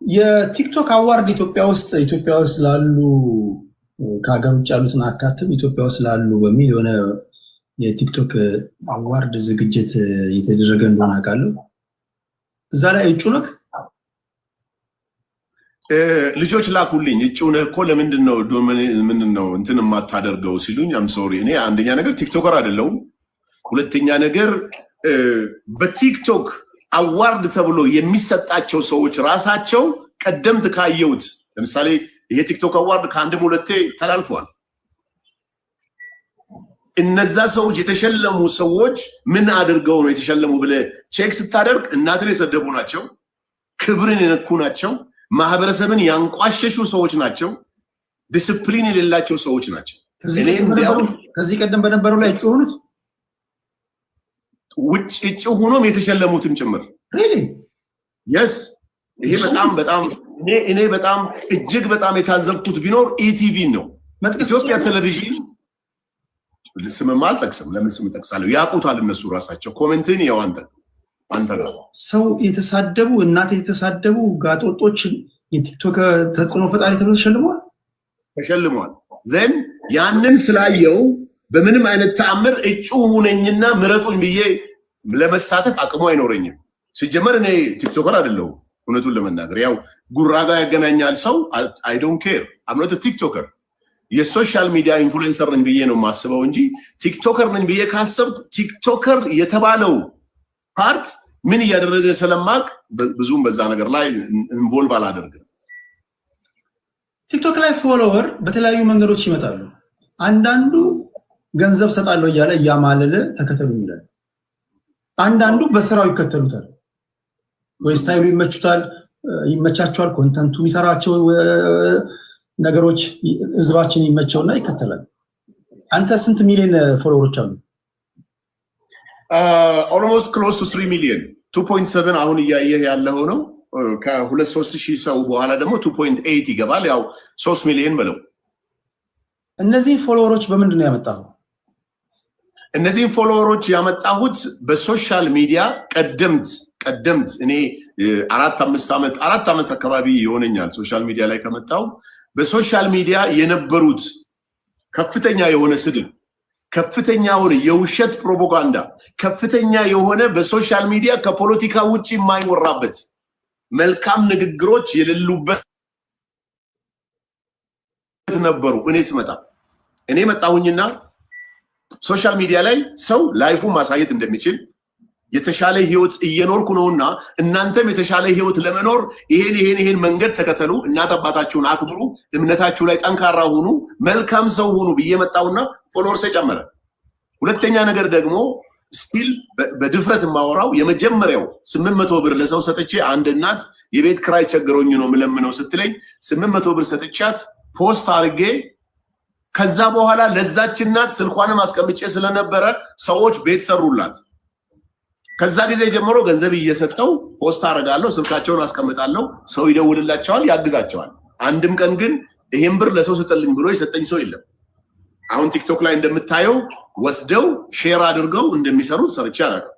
B: የቲክቶክ አዋርድ ኢትዮጵያ ውስጥ ላሉ ከሀገር ውጭ ያሉትን አካትም ኢትዮጵያ ውስጥ ላሉ በሚል የሆነ የቲክቶክ አዋርድ ዝግጅት የተደረገ እንደሆነ አውቃለሁ። እዛ ላይ እጩ ነህ?
C: ልጆች ላኩልኝ። እጩ ነህ እኮ ለምንድነው ምንድነው እንትን የማታደርገው ሲሉኝ አም ሶሪ። እኔ አንደኛ ነገር ቲክቶከር አይደለሁም። ሁለተኛ ነገር በቲክቶክ አዋርድ ተብሎ የሚሰጣቸው ሰዎች ራሳቸው ቀደምት ካየሁት ለምሳሌ ይሄ ቲክቶክ አዋርድ ከአንድም ሁለቴ ተላልፏል። እነዛ ሰዎች የተሸለሙ ሰዎች ምን አድርገው ነው የተሸለሙ ብለህ ቼክ ስታደርግ እናትን የሰደቡ ናቸው፣ ክብርን የነኩ ናቸው፣ ማህበረሰብን ያንቋሸሹ ሰዎች ናቸው፣ ዲስፕሊን የሌላቸው ሰዎች ናቸው።
B: ከዚህ ቀደም በነበረው ላይ እጩ ሆኑት
C: ውጭ እጩ ሆኖም የተሸለሙትም ጭምር የስ ይሄ በጣም እኔ በጣም እጅግ በጣም የታዘብኩት ቢኖር ኢቲቪ ነው። ኢትዮጵያ ቴሌቪዥን ስምም አልጠቅስም። ለምን ስም ጠቅሳለሁ? ያውቁታል እነሱ ራሳቸው። ኮሜንትን ያው አንተ
B: ሰው የተሳደቡ እናት የተሳደቡ ጋጦጦችን የቲክቶክ ተጽዕኖ ፈጣሪ ተብሎ ተሸልመዋል። ዘን ያንን ስላየው በምንም አይነት ተአምር እጩ ሁነኝና ምረጡኝ ብዬ ለመሳተፍ አቅሙ አይኖረኝም። ሲጀመር እኔ ቲክቶከር አይደለሁም። እውነቱን ለመናገር ያው ጉራ ጋር ያገናኛል ሰው። አይ ዶንት ኬር አምኖት ቲክቶከር የሶሻል ሚዲያ ኢንፍሉዌንሰር ነኝ ብዬ ነው የማስበው እንጂ ቲክቶከር ነኝ ብዬ ካሰብኩ ቲክቶከር የተባለው ፓርት ምን እያደረገ ስለማቅ ብዙም በዛ ነገር ላይ ኢንቮልቭ አላደርግም። ቲክቶክ ላይ ፎሎወር በተለያዩ መንገዶች ይመጣሉ። አንዳንዱ ገንዘብ ሰጣለሁ እያለ እያማለለ ተከተሉ ይላል። አንዳንዱ በስራው ይከተሉታል። ወይ ስታይሉ ይመቻቸዋል፣ ኮንተንቱ የሚሰራቸው ነገሮች ህዝባችን ይመቸውና ይከተላል። አንተ ስንት ሚሊዮን ፎሎወሮች አሉ?
C: ኦልሞስት ክሎዝ ቱ 3 ሚሊዮን 2.7 አሁን እያየህ ያለው ነው። ከ2-3 ሺህ ሰው በኋላ ደግሞ 2.8 ይገባል። ያው 3 ሚሊዮን በለው። እነዚህ
B: ፎሎወሮች በምንድን ነው ያመጣኸው?
C: እነዚህን ፎሎወሮች ያመጣሁት በሶሻል ሚዲያ ቀደምት እኔ 4 ዓመት አካባቢ ይሆነኛል ሶሻል ሚዲያ ላይ ከመጣው። በሶሻል ሚዲያ የነበሩት ከፍተኛ የሆነ ስድብ፣ ከፍተኛ የሆነ የውሸት ፕሮፓጋንዳ፣ ከፍተኛ የሆነ በሶሻል ሚዲያ ከፖለቲካ ውጪ የማይወራበት መልካም ንግግሮች የሌሉበት ነበሩ። እኔ መጣሁኝና ሶሻል ሚዲያ ላይ ሰው ላይፉን ማሳየት እንደሚችል የተሻለ ህይወት እየኖርኩ ነውና እናንተም የተሻለ ህይወት ለመኖር ይሄን መንገድ ተከተሉ፣ እናት አባታችሁን አክብሩ፣ እምነታችሁ ላይ ጠንካራ ሁኑ፣ መልካም ሰው ሁኑ ብዬ መጣውና ፎሎወርስ ጨመረ። ሁለተኛ ነገር ደግሞ ስቲል በድፍረት የማወራው የመጀመሪያው 800 ብር ለሰው ሰጥቼ አንድ እናት የቤት ክራይ ቸግሮኝ ነው ምለምነው ስትለኝ 800 ብር ሰጥቻት ፖስት አድርጌ ከዛ በኋላ ለዛች እናት ስልኳንም አስቀምጬ ስለነበረ ሰዎች ቤት ሰሩላት። ከዛ ጊዜ ጀምሮ ገንዘብ እየሰጠው ፖስት አደርጋለሁ፣ ስልካቸውን አስቀምጣለሁ፣ ሰው ይደውልላቸዋል፣ ያግዛቸዋል። አንድም ቀን ግን ይሄን ብር ለሰው ስጠልኝ ብሎ የሰጠኝ ሰው የለም። አሁን ቲክቶክ ላይ እንደምታየው ወስደው ሼር አድርገው እንደሚሰሩት ሰርቼ አላውቅም።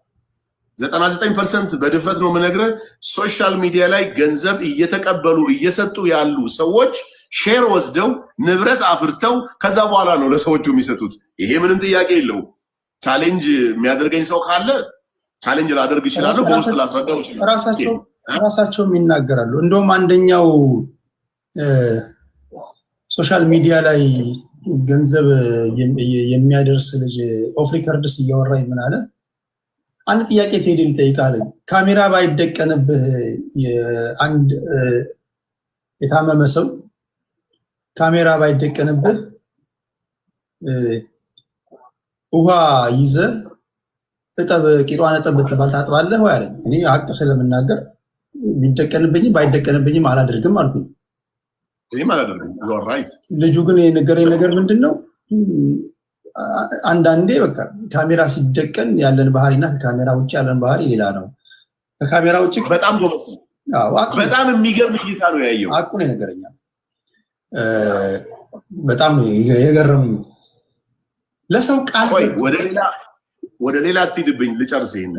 C: 99% በድፍረት ነው የምነግርህ። ሶሻል ሚዲያ ላይ ገንዘብ እየተቀበሉ እየሰጡ ያሉ ሰዎች ሼር ወስደው ንብረት አፍርተው ከዛ በኋላ ነው ለሰዎቹ የሚሰጡት። ይሄ ምንም ጥያቄ የለውም። ቻሌንጅ የሚያደርገኝ ሰው ካለ ቻሌንጅ ላደርግ ይችላል በውስጥ ላስረዳው ይችላል
B: ራሳቸው ይናገራሉ እንደውም አንደኛው ሶሻል ሚዲያ ላይ ገንዘብ የሚያደርስ ልጅ ኦፍ ሪከርድስ እያወራኝ ምን አለ አንድ ጥያቄ ቴዲል ጠይቃለኝ ካሜራ ባይደቀንብህ አንድ የታመመ ሰው ካሜራ ባይደቀንብህ ውሃ ይዘ እጠብ ቂጧን እጠብ ብትባል ታጥባለህ ወይ አለኝ እኔ ሀቅ ስለምናገር ቢደቀንብኝ ባይደቀንብኝም አላደርግም አልኩኝ ልጁ ግን የነገረኝ ነገር ምንድነው አንዳንዴ በቃ ካሜራ ሲደቀን ያለን ባህሪና ከካሜራ ውጭ ያለን ባህሪ ሌላ ነው ከካሜራ ውጭ
C: በጣም ጎበዝ በጣም የሚገርም እይታ ነው ያየው
B: አቁን የነገረኛል በጣም የገረመኝ ለሰው ቃል
C: ወደ ሌላ አትሂድብኝ ልጨርስ ይሄን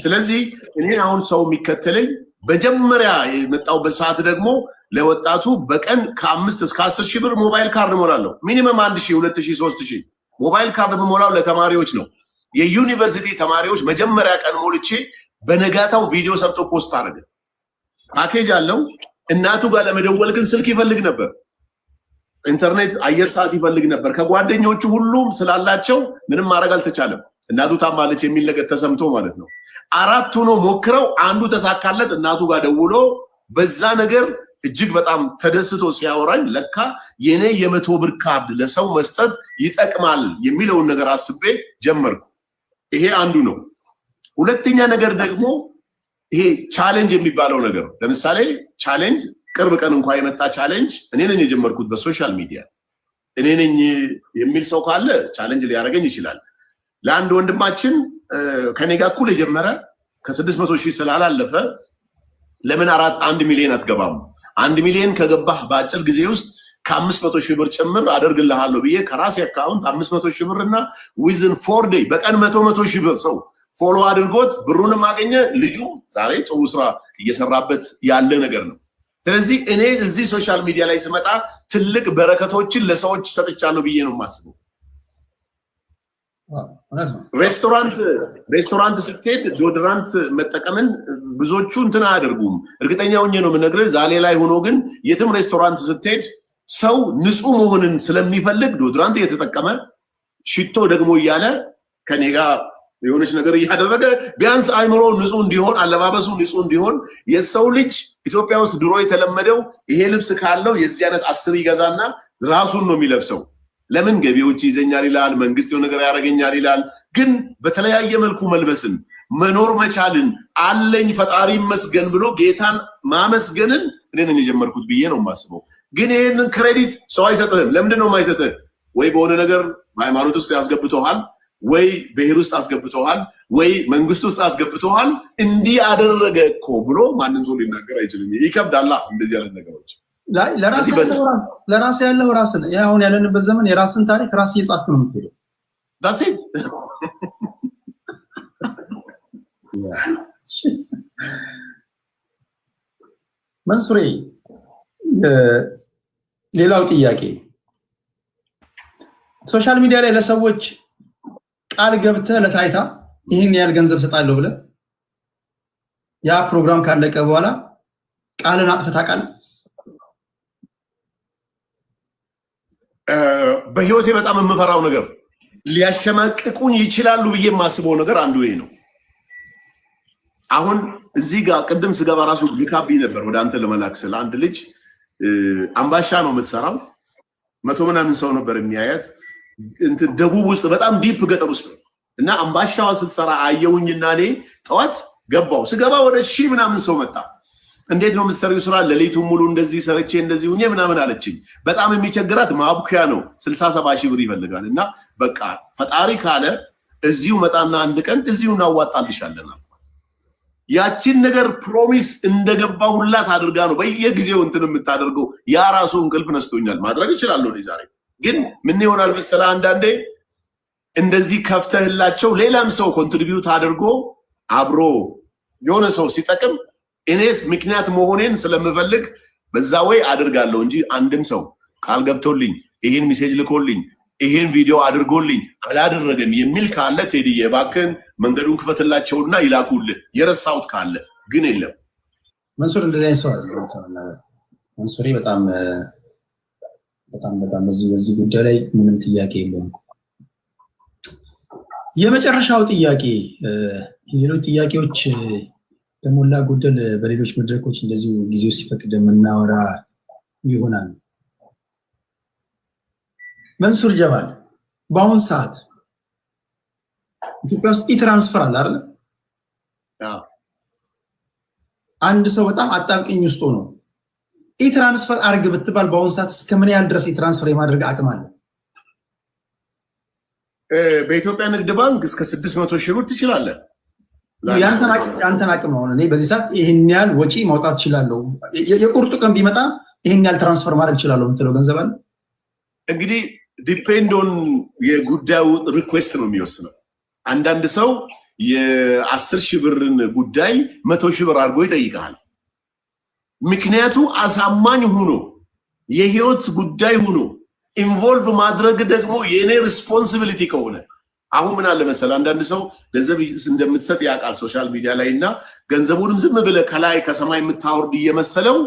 C: ስለዚህ እኔ አሁን ሰው የሚከተለኝ በመጀመሪያ የመጣውበት ሰዓት ደግሞ ለወጣቱ በቀን ከ5 እስከ 10 ሺህ ብር ሞባይል ካርድ ሞላለሁ ሚኒመም 1000 2000 3000 ሞባይል ካርድ ሞላው ለተማሪዎች ነው የዩኒቨርሲቲ ተማሪዎች መጀመሪያ ቀን ሞልቼ በነጋታው ቪዲዮ ሰርቶ ፖስት አደረገ ፓኬጅ አለው እናቱ ጋር ለመደወል ግን ስልክ ይፈልግ ነበር ኢንተርኔት አየር ሰዓት ይፈልግ ነበር ከጓደኞቹ ሁሉም ስላላቸው ምንም ማድረግ አልተቻለም እናቱ ታማለች የሚል ነገር ተሰምቶ ማለት ነው አራት ሆኖ ሞክረው አንዱ ተሳካለት እናቱ ጋር ደውሎ በዛ ነገር እጅግ በጣም ተደስቶ ሲያወራኝ ለካ የኔ የ100 ብር ካርድ ለሰው መስጠት ይጠቅማል የሚለውን ነገር አስቤ ጀመርኩ ይሄ አንዱ ነው ሁለተኛ ነገር ደግሞ ይሄ ቻሌንጅ የሚባለው ነገር ለምሳሌ ቻሌንጅ ቅርብ ቀን እንኳን የመጣ ቻሌንጅ እኔ ነኝ የጀመርኩት በሶሻል ሚዲያ እኔ ነኝ የሚል ሰው ካለ ቻሌንጅ ሊያደርገኝ ይችላል ለአንድ ወንድማችን ከኔ ጋር እኩል የጀመረ ከ600,000 ስላላለፈ ለምን 1 ሚሊዮን አትገባም 1 ሚሊዮን ከገባህ በአጭር ጊዜ ውስጥ ከ500,000 ብር ጭምር አደርግልሃለሁ ብዬ ከራሴ አካውንት 500,000 ብርና within 4 days በቀን 100,000 ብር ሰው ፎሎ አድርጎት ብሩንም አገኘ ልጁ ዛሬ ጥሩ ስራ እየሰራበት ያለ ነገር ነው ስለዚህ እኔ እዚህ ሶሻል ሚዲያ ላይ ስመጣ ትልቅ በረከቶችን ለሰዎች ሰጥቻለሁ ብዬ ነው የማስበው ሬስቶራንት ስትሄድ ዶድራንት መጠቀምን ብዙዎቹ እንትን አያደርጉም እርግጠኛ ሆኜ ነው የምነግርህ ዛሌ ላይ ሆኖ ግን የትም ሬስቶራንት ስትሄድ ሰው ንጹህ መሆንን ስለሚፈልግ ዶድራንት እየተጠቀመ ሽቶ ደግሞ እያለ ከኔ ጋር የሆነች ነገር እያደረገ ቢያንስ አይምሮ ንጹህ እንዲሆን አለባበሱ ንጹህ እንዲሆን የሰው ልጅ ኢትዮጵያ ውስጥ ድሮ የተለመደው ይሄ ልብስ ካለው የዚህ አይነት 10 ይገዛና ራሱን ነው የሚለብሰው ለምን ገቢዎች ይዘኛል ይላል መንግስት የሆነ ነገር ያረጋኛል ይላል ግን በተለያየ መልኩ መልበስን መኖር መቻልን አለኝ ፈጣሪ መስገን ብሎ ጌታን ማመስገንን እኔ ነኝ የጀመርኩት ብዬ ነው የማስበው ግን ይሄንን ክሬዲት ሰው አይሰጥህም ለምንድን ነው የማይሰጥህ ወይ በሆነ ነገር በሃይማኖት ውስጥ ያስገብተዋል ወይ ብሔር ውስጥ አስገብተዋል ወይ መንግስት ውስጥ አስገብተዋል እንዲህ አደረገ እኮ ብሎ ማንንም ሰው ሊናገር አይችልም ይከብዳል እንደዚህ ያለ ነገሮች
B: ለራስ ያለው ራስ ነው ያሁን ያለንበት ዘመን የራስን ታሪክ ራስ እየጻፍክ ነው የምትሄደው
C: that's it
B: መንሱሬ ሌላው ጥያቄ ሶሻል ሚዲያ ላይ ለሰዎች ቃል ገብተህ ለታይታ ይሄን ያህል ገንዘብ ሰጣለሁ ብለህ ያ ፕሮግራም ካለቀ በኋላ ቃልን አጥፍተህ ታውቃለህ
C: በህይወቴ በጣም የምፈራው ነገር ሊያሸማቅቁኝ ይችላሉ ብዬ የማስበው ነገር አንዱ ይሄ ነው አሁን እዚህ ጋር ቅድም ስገባ ራሱ ልካብኝ ነበር ወደ አንተ ለመላክ ስለ አንድ ልጅ አምባሻ ነው የምትሰራው 100 ምናምን ሰው ነበር የሚያያት እንትን ደቡብ ውስጥ በጣም ዲፕ ገጠር ውስጥ እና አምባሻዋ ስትሰራ አየውኝና እኔ ጠዋት ገባው ስገባ ወደ 1000 ምናምን ሰው መጣ እንዴት ነው የምትሰሪው ስራ ለሌቱን ሙሉ እንደዚህ ሰርቼ እንደዚህ ሁኜ ምናምን አለችኝ በጣም የሚቸግራት ማብኩያ ነው 67,000 ብር ይፈልጋል እና በቃ ፈጣሪ ካለ እዚሁ መጣና አንድ ቀን እዚሁ እናዋጣልሻለን አልኳት ያቺን ነገር ፕሮሚስ እንደገባሁላት አድርጋ ነው በየጊዜው እንትን የምታደርገው ያ ራሱ እንቅልፍ ነስቶኛል ማድረግ ይችላል ነው ዛሬ ግን ምን ይሆናል መሰለ አንዳንዴ እንደዚህ ከፍተህላቸው ሌላም ሰው ኮንትሪቢዩት አድርጎ አብሮ የሆነ ሰው ሲጠቅም እኔስ ምክንያት መሆኔን ስለምፈልግ በዛ ወይ አድርጋለሁ እንጂ አንድም ሰው ቃል ገብቶልኝ ይሄን ሜሴጅ ልኮልኝ ይሄን ቪዲዮ አድርጎልኝ አላደረገም የሚል ካለ ቴዲ የባክን መንገዱን ክፈትላቸውና ይላኩልህ። የረሳውት ካለ ግን የለም።
B: መንሱር እንደዚህ ሰው አይደለም። መንሱሪ በጣም በዚህ ጉዳይ ላይ ምንም ጥያቄ የለውም። የመጨረሻው ጥያቄ ሌሎች ጥያቄዎች በሞላ ጎደል በሌሎች መድረኮች እንደዚሁ ጊዜው ሲፈቅድ የምናወራ ይሆናል። መንሱር ጀማል በአሁን ሰዓት ኢትዮጵያ ውስጥ ኢትራንስፈር አለ አይደል? አንድ ሰው በጣም አጣብቂኝ ውስጥ ነው ኢትራንስፈር አድርግ ብትባል በአሁን ሰዓት እስከ ምን ያህል ድረስ ኢትራንስፈር የማድረግ አቅም አለ?
C: በኢትዮጵያ ንግድ ባንክ እስከ 600 ሺህ ብር ትችላለህ።
B: ያንተን አቅም ነው። እኔ በዚህ ሰዓት ይሄን ያህል ወጪ ማውጣት እችላለሁ፣ የቁርጡ ቀን ቢመጣ ይሄን ያህል ትራንስፈር ማድረግ እችላለሁ የምትለው ገንዘብ አለ?
C: እንግዲህ ዲፔንድ ኦን የጉዳዩ ሪኩዌስት ነው የሚወስነው። አንዳንድ ሰው የ10 ሺህ ብርን ጉዳይ 100 ሺህ ብር አድርጎ ይጠይቃል። ምክንያቱ አሳማኝ ሆኖ የህይወት ጉዳይ ሆኖ ኢንቮልቭ ማድረግ ደግሞ የኔ ሪስፖንሲቢሊቲ ከሆነ አሁን ምን አለ መሰለህ፣ አንዳንድ ሰው ገንዘብ እንደምትሰጥ ያውቃል ሶሻል ሚዲያ ላይ እና ገንዘቡንም ዝም ብለህ ከላይ ከሰማይ የምታወርድ እየመሰለው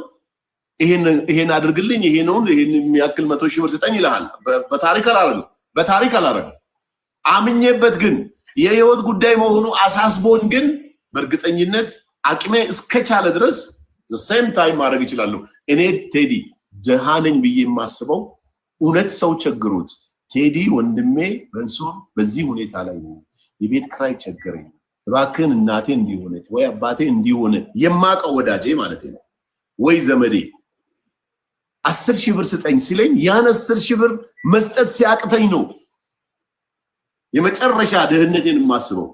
C: ይሄን አድርግልኝ ይሄን የሚያክል 100 ሺህ ብር ስጠኝ ይልሃል። በታሪክ አላረግም አምኜበት ግን የህይወት ጉዳይ መሆኑ አሳስቦን ግን በእርግጠኝነት አቅሜ እስከቻለ ድረስ ሴም ታይም ማድረግ ይችላል። እኔ ቴዲ ደሃ ነኝ ብዬ የማስበው እውነት ሰው ቸግሮት ቴዲ ወንድሜ መንሱር በዚህ ሁኔታ ላይ ነው፣ የቤት ክራይ ቸገረኝ፣ እባክህን እናቴ እንዲሆነች ወይ አባቴ እንዲሆነ የማውቀው ወዳጄ ማለት ነው ወይ ዘመዴ 10 ሺህ ብር ስጠኝ ሲለኝ ያን 10 ሺህ ብር መስጠት ሲያቅተኝ ነው የመጨረሻ ድህነቴን የማስበው።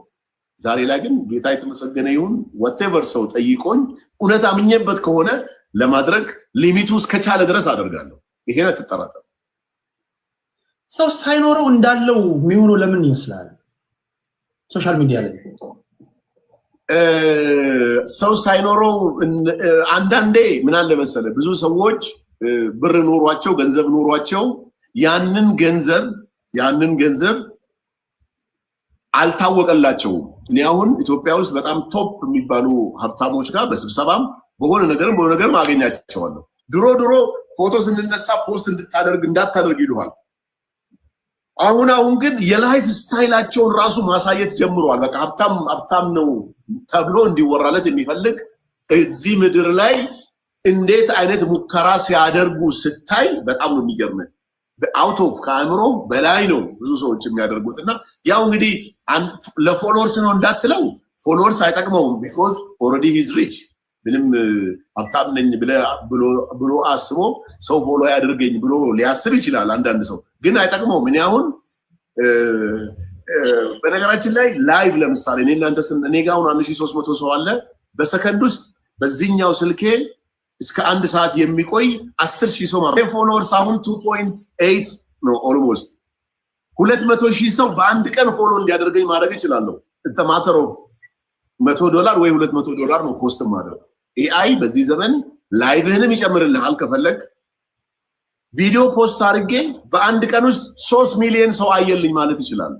C: ዛሬ ላይ ግን ጌታ የተመሰገነ ይሁን whatever ሰው ጠይቆኝ እውነት አምኜበት ከሆነ ለማድረግ ሊሚቱ እስከቻለ ድረስ አደርጋለሁ። ይሄን አትጠራጠር።
B: ሰው ሳይኖረው እንዳለው የሚሆነው ለምን ይመስላል? ሶሻል ሚዲያ ላይ
C: ሰው ሳይኖረው አንዳንዴ ምን አለ መሰለህ፣ ብዙ ሰዎች ብር ኖሯቸው ገንዘብ ኖሯቸው ያንን ገንዘብ አልታወቀላቸውም። እኔ አሁን ኢትዮጵያ ውስጥ በጣም ቶፕ የሚባሉ ሀብታሞች ጋር በስብሰባም በሆነ ነገርም አገኛቸዋለሁ። ድሮ ፎቶ ስንነሳ ፖስት እንዳታደርግ ይሉሃል። አሁን ግን የላይፍ ስታይላቸውን ራሱ ማሳየት ጀምረዋል። በቃ ሀብታም ነው ተብሎ እንዲወራለት የሚፈልግ እዚህ ምድር ላይ እንዴት አይነት ሙከራ ሲያደርጉ ስታይ በጣም ነው የሚገርምህ። አውት ኦፍ ከአእምሮ በላይ ነው ብዙ ሰዎች የሚያደርጉት። እና ያው እንግዲህ ለፎሎወርስ ነው እንዳትለው፣ ፎሎወርስ አይጠቅመውም። ቢኮዝ ኦልሬዲ ሂዝ ሪች። ምንም ሀብታም ነኝ ብሎ አስቦ ሰው ፎሎ ያድርገኝ ብሎ ሊያስብ ይችላል። አንዳንድ ሰው ግን አይጠቅመውም። እኔ አሁን በነገራችን ላይ ላይቭ ለምሳሌ እኔ ጋር አሁን 1300 ሰው አለ። በሰከንድ ውስጥ በዚህኛው ስልኬ እስከ 1 ሰዓት የሚቆይ 10 ሺህ ሰው ማለት ፎሎወርስ አሁን 2.8 ነው። ኦልሞስት 200 ሺህ ሰው በአንድ ቀን ፎሎ እንዲያደርገኝ ማድረግ እችላለሁ። እንተ ማተር ኦፍ $100 ወይ $200 ነው ኮስት ማድረግ። ኤአይ በዚህ ዘመን ላይቭህንም ይጨምርልሃል። ከፈለግ ቪዲዮ ፖስት አድርጌ በአንድ ቀን ውስጥ 3 ሚሊዮን ሰው አየልኝ ማለት ይችላል።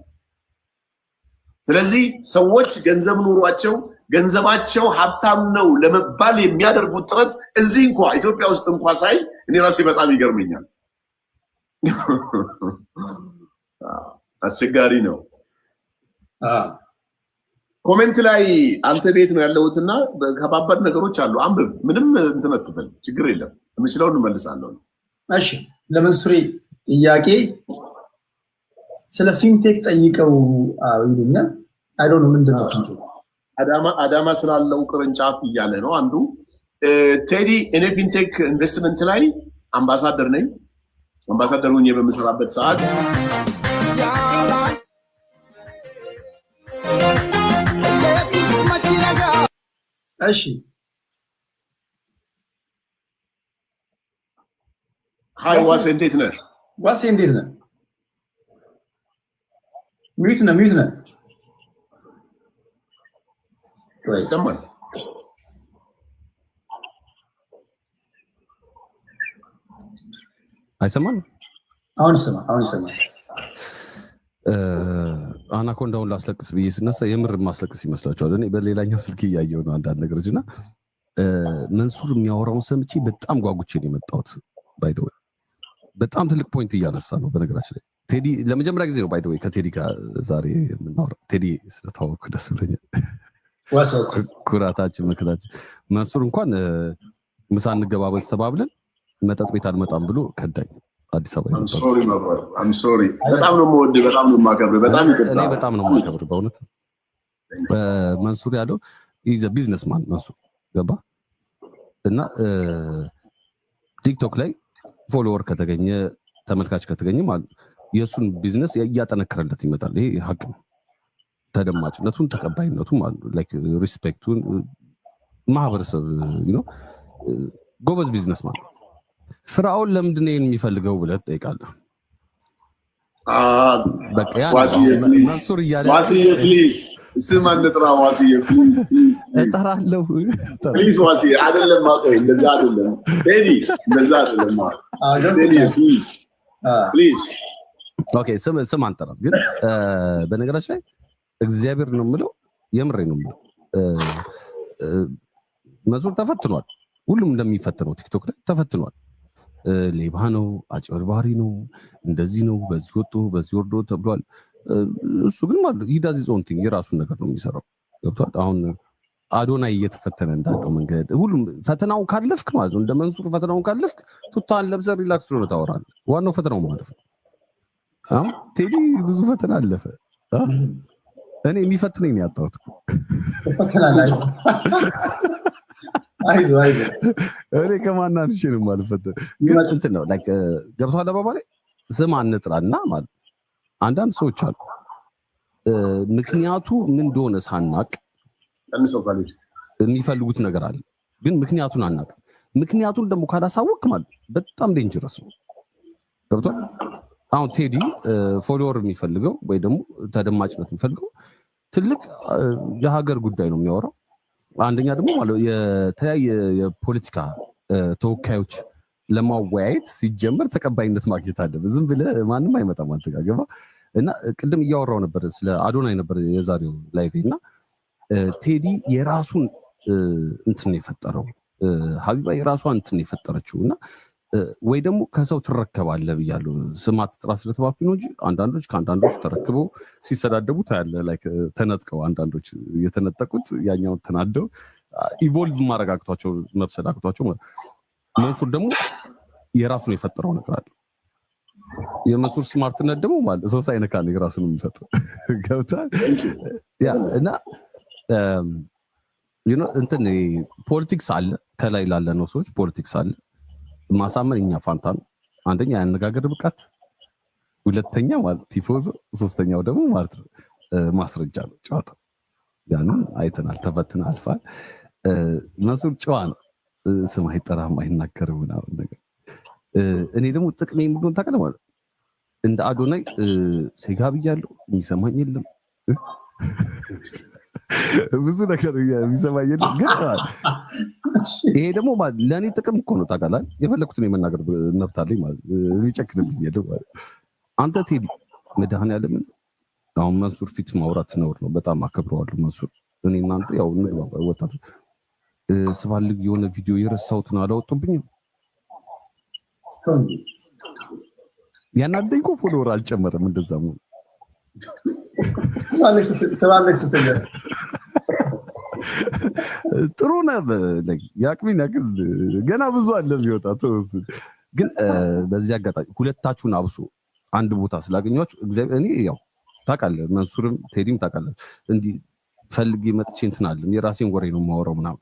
C: ስለዚህ ሰዎች ገንዘብ ኑሯቸው ገንዘባቸው ሀብታም ነው ለመባል የሚያደርጉት ጥረት እዚህ ኢትዮጵያ ውስጥ ሳይ እኔ ራሴ በጣም ይገርመኛል። አስቸጋሪ ነው። ኮሜንት ላይ አንተ ቤት ነው ያለሁትና ከባባድ ነገሮች አሉ። አንብብ፣ ምንም እንትን አትበል፣ ችግር የለም። የምችለውን እንመልሳለሁ።
B: እሺ፣ ለመንሱሪ ጥያቄ ስለ ፊንቴክ ጠይቀው ይሉኛል። አይ ዶንት ኖ ምንድነው ፊንቴክ?
C: አዳማ ስላለው ቅርንጫፍ እያለ ነው አንዱ። ቴዲ እኔ ፊንቴክ ኢንቨስትመንት ላይ አምባሳደር ነኝ። አምባሳደር ሆኜ በምሰራበት ሰዓት
B: እሺ
C: ሃይ ዋሴ እንዴት ነህ?
B: ዋሴ እንዴት ነህ? ሚዩት ነህ
C: ይሰማል?
A: አይሰማም?
B: አሁን ይሰማል።
A: አናኮንዳውን ላስለቅስ ብዬ ስነሳ የምር ማስለቅስ ይመስላችኋል? እኔ በሌላኛው ስልክ እያየሁ ነው አንዳንድ ነገሮች እና መንሱር የሚያወራውን ሰምቼ በጣም ጓጉቼ ነው የመጣሁት። ባይተወይ በጣም ትልቅ ፖይንት እያነሳ ነው። በነገራችን ላይ ቴዲ ለመጀመሪያ ጊዜ ነው ባይተወይ ከቴዲ ጋር ዛሬ የምናወራው። ቴዲ ስለታወቅኩ ደስ ብሎኛል። ኩራታችን መከታችን። መንሱር እንኳን ምሳ እንገባበዝ ተባብለን መጠጥ ቤት አልመጣም ብሎ ከዳኝ። አዲስ አበባ
C: ሶሪ በጣም ነው የምወድህ፣ በጣም ነው የማከብርህ።
A: እኔ በጣም ነው የማከብርህ በእውነት። መንሱር ያለው ኢዝ አ ቢዝነስማን መንሱር ገባ እና ቲክቶክ ላይ ፎሎወር ከተገኘ ተመልካች ከተገኘ ማለት የእሱን ቢዝነስ እያጠነከረለት ይመጣል። ይሄ ሀቅ ነው። ተደማጭነቱን ተቀባይነቱን ላይክ ሪስፔክቱን ማህበረሰብ ጎበዝ ቢዝነስማን። ፍራኦል ለምንድን ነው የሚፈልገው ብለህ ትጠይቃለህ። በቃ መንሱር እያለ
C: ዋስዬ ፕሊዝ ስም አንጥራ። ዋስዬ ፕሊዝ
A: እጠራለሁ።
C: ፕሊዝ ዋስዬ አይደለም ማቆይ እንደዛ አይደለም ቴዲ እንደዛ አይደለም ቴዲ ፕሊዝ
A: ኦኬ ስም አንጠራም። ግን በነገራችን ላይ እግዚአብሔር ነው የምለው፣ የምሬ ነው የምለው። መንሱር ተፈትኗል። ሁሉም እንደሚፈትነው ቲክቶክ ላይ ተፈትኗል። ሌባ ነው፣ አጭበርባሪ ነው፣ እንደዚህ ነው፣ በዚህ ወጥቶ በዚህ ወርዶ ተብሏል። እሱ ግን ማለት ሂዳዚ ዞንቲንግ የራሱን ነገር ነው የሚሰራው። ገብቷል። አሁን አዶናይ እየተፈተነ እንዳለው መንገድ ሁሉም ፈተናውን ካለፍክ ማለት ነው። እንደ መንሱር ፈተናውን ካለፍክ ቱታን ለብሰህ ሪላክስ ሆነ ታወራለህ። ዋናው ፈተናው ማለት ነው። አሁን ቴዲ ብዙ ፈተና አለፈ። እኔ የሚፈትነኝ ነው ያጣሁት። እኔ ከማን አንቺ ነው የማልፈተን። ግን እንትን ነው ላይክ ገብቷል። አባባሌ ስም አንጥራና ማለት አንዳንድ ሰዎች አሉ ምክንያቱ ምን እንደሆነ ሳናቅ የሚፈልጉት ነገር አለ፣ ግን ምክንያቱን አናቅ። ምክንያቱን ደግሞ ካላሳወቅ ማለት በጣም ዴንጀረስ ነው። ገብቷል። አሁን ቴዲ ፎሎወር የሚፈልገው ወይ ደግሞ ተደማጭነት የሚፈልገው ትልቅ የሀገር ጉዳይ ነው የሚያወራው። አንደኛ ደግሞ የተለያየ የፖለቲካ ተወካዮች ለማወያየት ሲጀመር ተቀባይነት ማግኘት አለበት። ዝም ብለህ ማንም አይመጣም አንተ ጋር ገባ። እና ቅድም እያወራው ነበር ስለ አዶናይ ነበር የዛሬው ላይቭ እና ቴዲ የራሱን እንትን የፈጠረው ሀቢባ የራሷን እንትን የፈጠረችው እና ወይ ደግሞ ከሰው ትረከባለህ ብያለሁ። ስማት ጥራ ስለተባልኩኝ ነው እንጂ አንዳንዶች ከአንዳንዶች ተረክበው ሲሰዳደቡ ታያለህ። ላይክ ተነጥቀው አንዳንዶች የተነጠቁት ያኛውን ተናደው ኢቮልቭ ማድረግ አቅቷቸው መብሰል አቅቷቸው። መንሱር ደግሞ የራሱን የፈጠረው ነገር አለ። የመንሱር ስማርትነት ደግሞ ማለት ሰው ሳይነካ ነው የራሱን የሚፈጥረው። ገብቷል። ያ እና እንትን ፖለቲክስ አለ፣ ከላይ ላለ ነው ሰዎች ፖለቲክስ አለ። ማሳመን እኛ ፋንታ ነው። አንደኛ ያነጋገር ብቃት፣ ሁለተኛ ማለት ቲፎዞ፣ ሶስተኛው ደግሞ ማለት ነው ማስረጃ ነው ጨዋታ። ያንን አይተናል፣ ተፈትና አልፋል። መንሱር ጨዋ ነው፣ ስም አይጠራም፣ አይናገርም ምናምን ነገር። እኔ ደግሞ ጥቅሜ ምንድን ታውቃለህ ማለት እንደ አዶናይ ሴጋ ብያለሁ፣ የሚሰማኝ የለም። ብዙ ነገር የሚሰማኝ የለም። ግን ይሄ ደግሞ ለእኔ ጥቅም እኮ ነው ታውቃለህ። የፈለኩትን የመናገር መብት አለኝ ማለት ሊጨክንብኝ የለም ማለት። አንተ ቴዲ መድኃኒዓለምን አሁን መንሱር ፊት ማውራት ነውር ነው። በጣም አከብረዋለሁ መንሱር። እኔ እናንተ ያው ወጣት ስባልግ የሆነ ቪዲዮ የረሳሁትን አላወጡብኝም። ያናደኝ እኮ ፎሎወር አልጨመረም። እንደዛ ነው ጥሩ ነው። ያቅሚን ያክል ገና ብዙ አለ ቢወጣ ተወስ። ግን በዚህ አጋጣሚ ሁለታችሁን አብሶ አንድ ቦታ ስላገኛችሁ እግዚአብሔር እኔ ያው ታውቃለህ፣ መንሱርም ቴዲም ታውቃለህ፣ እንዲህ ፈልጌ መጥቼ እንትን አለም የራሴን ወሬ ነው የማወራው ምናምን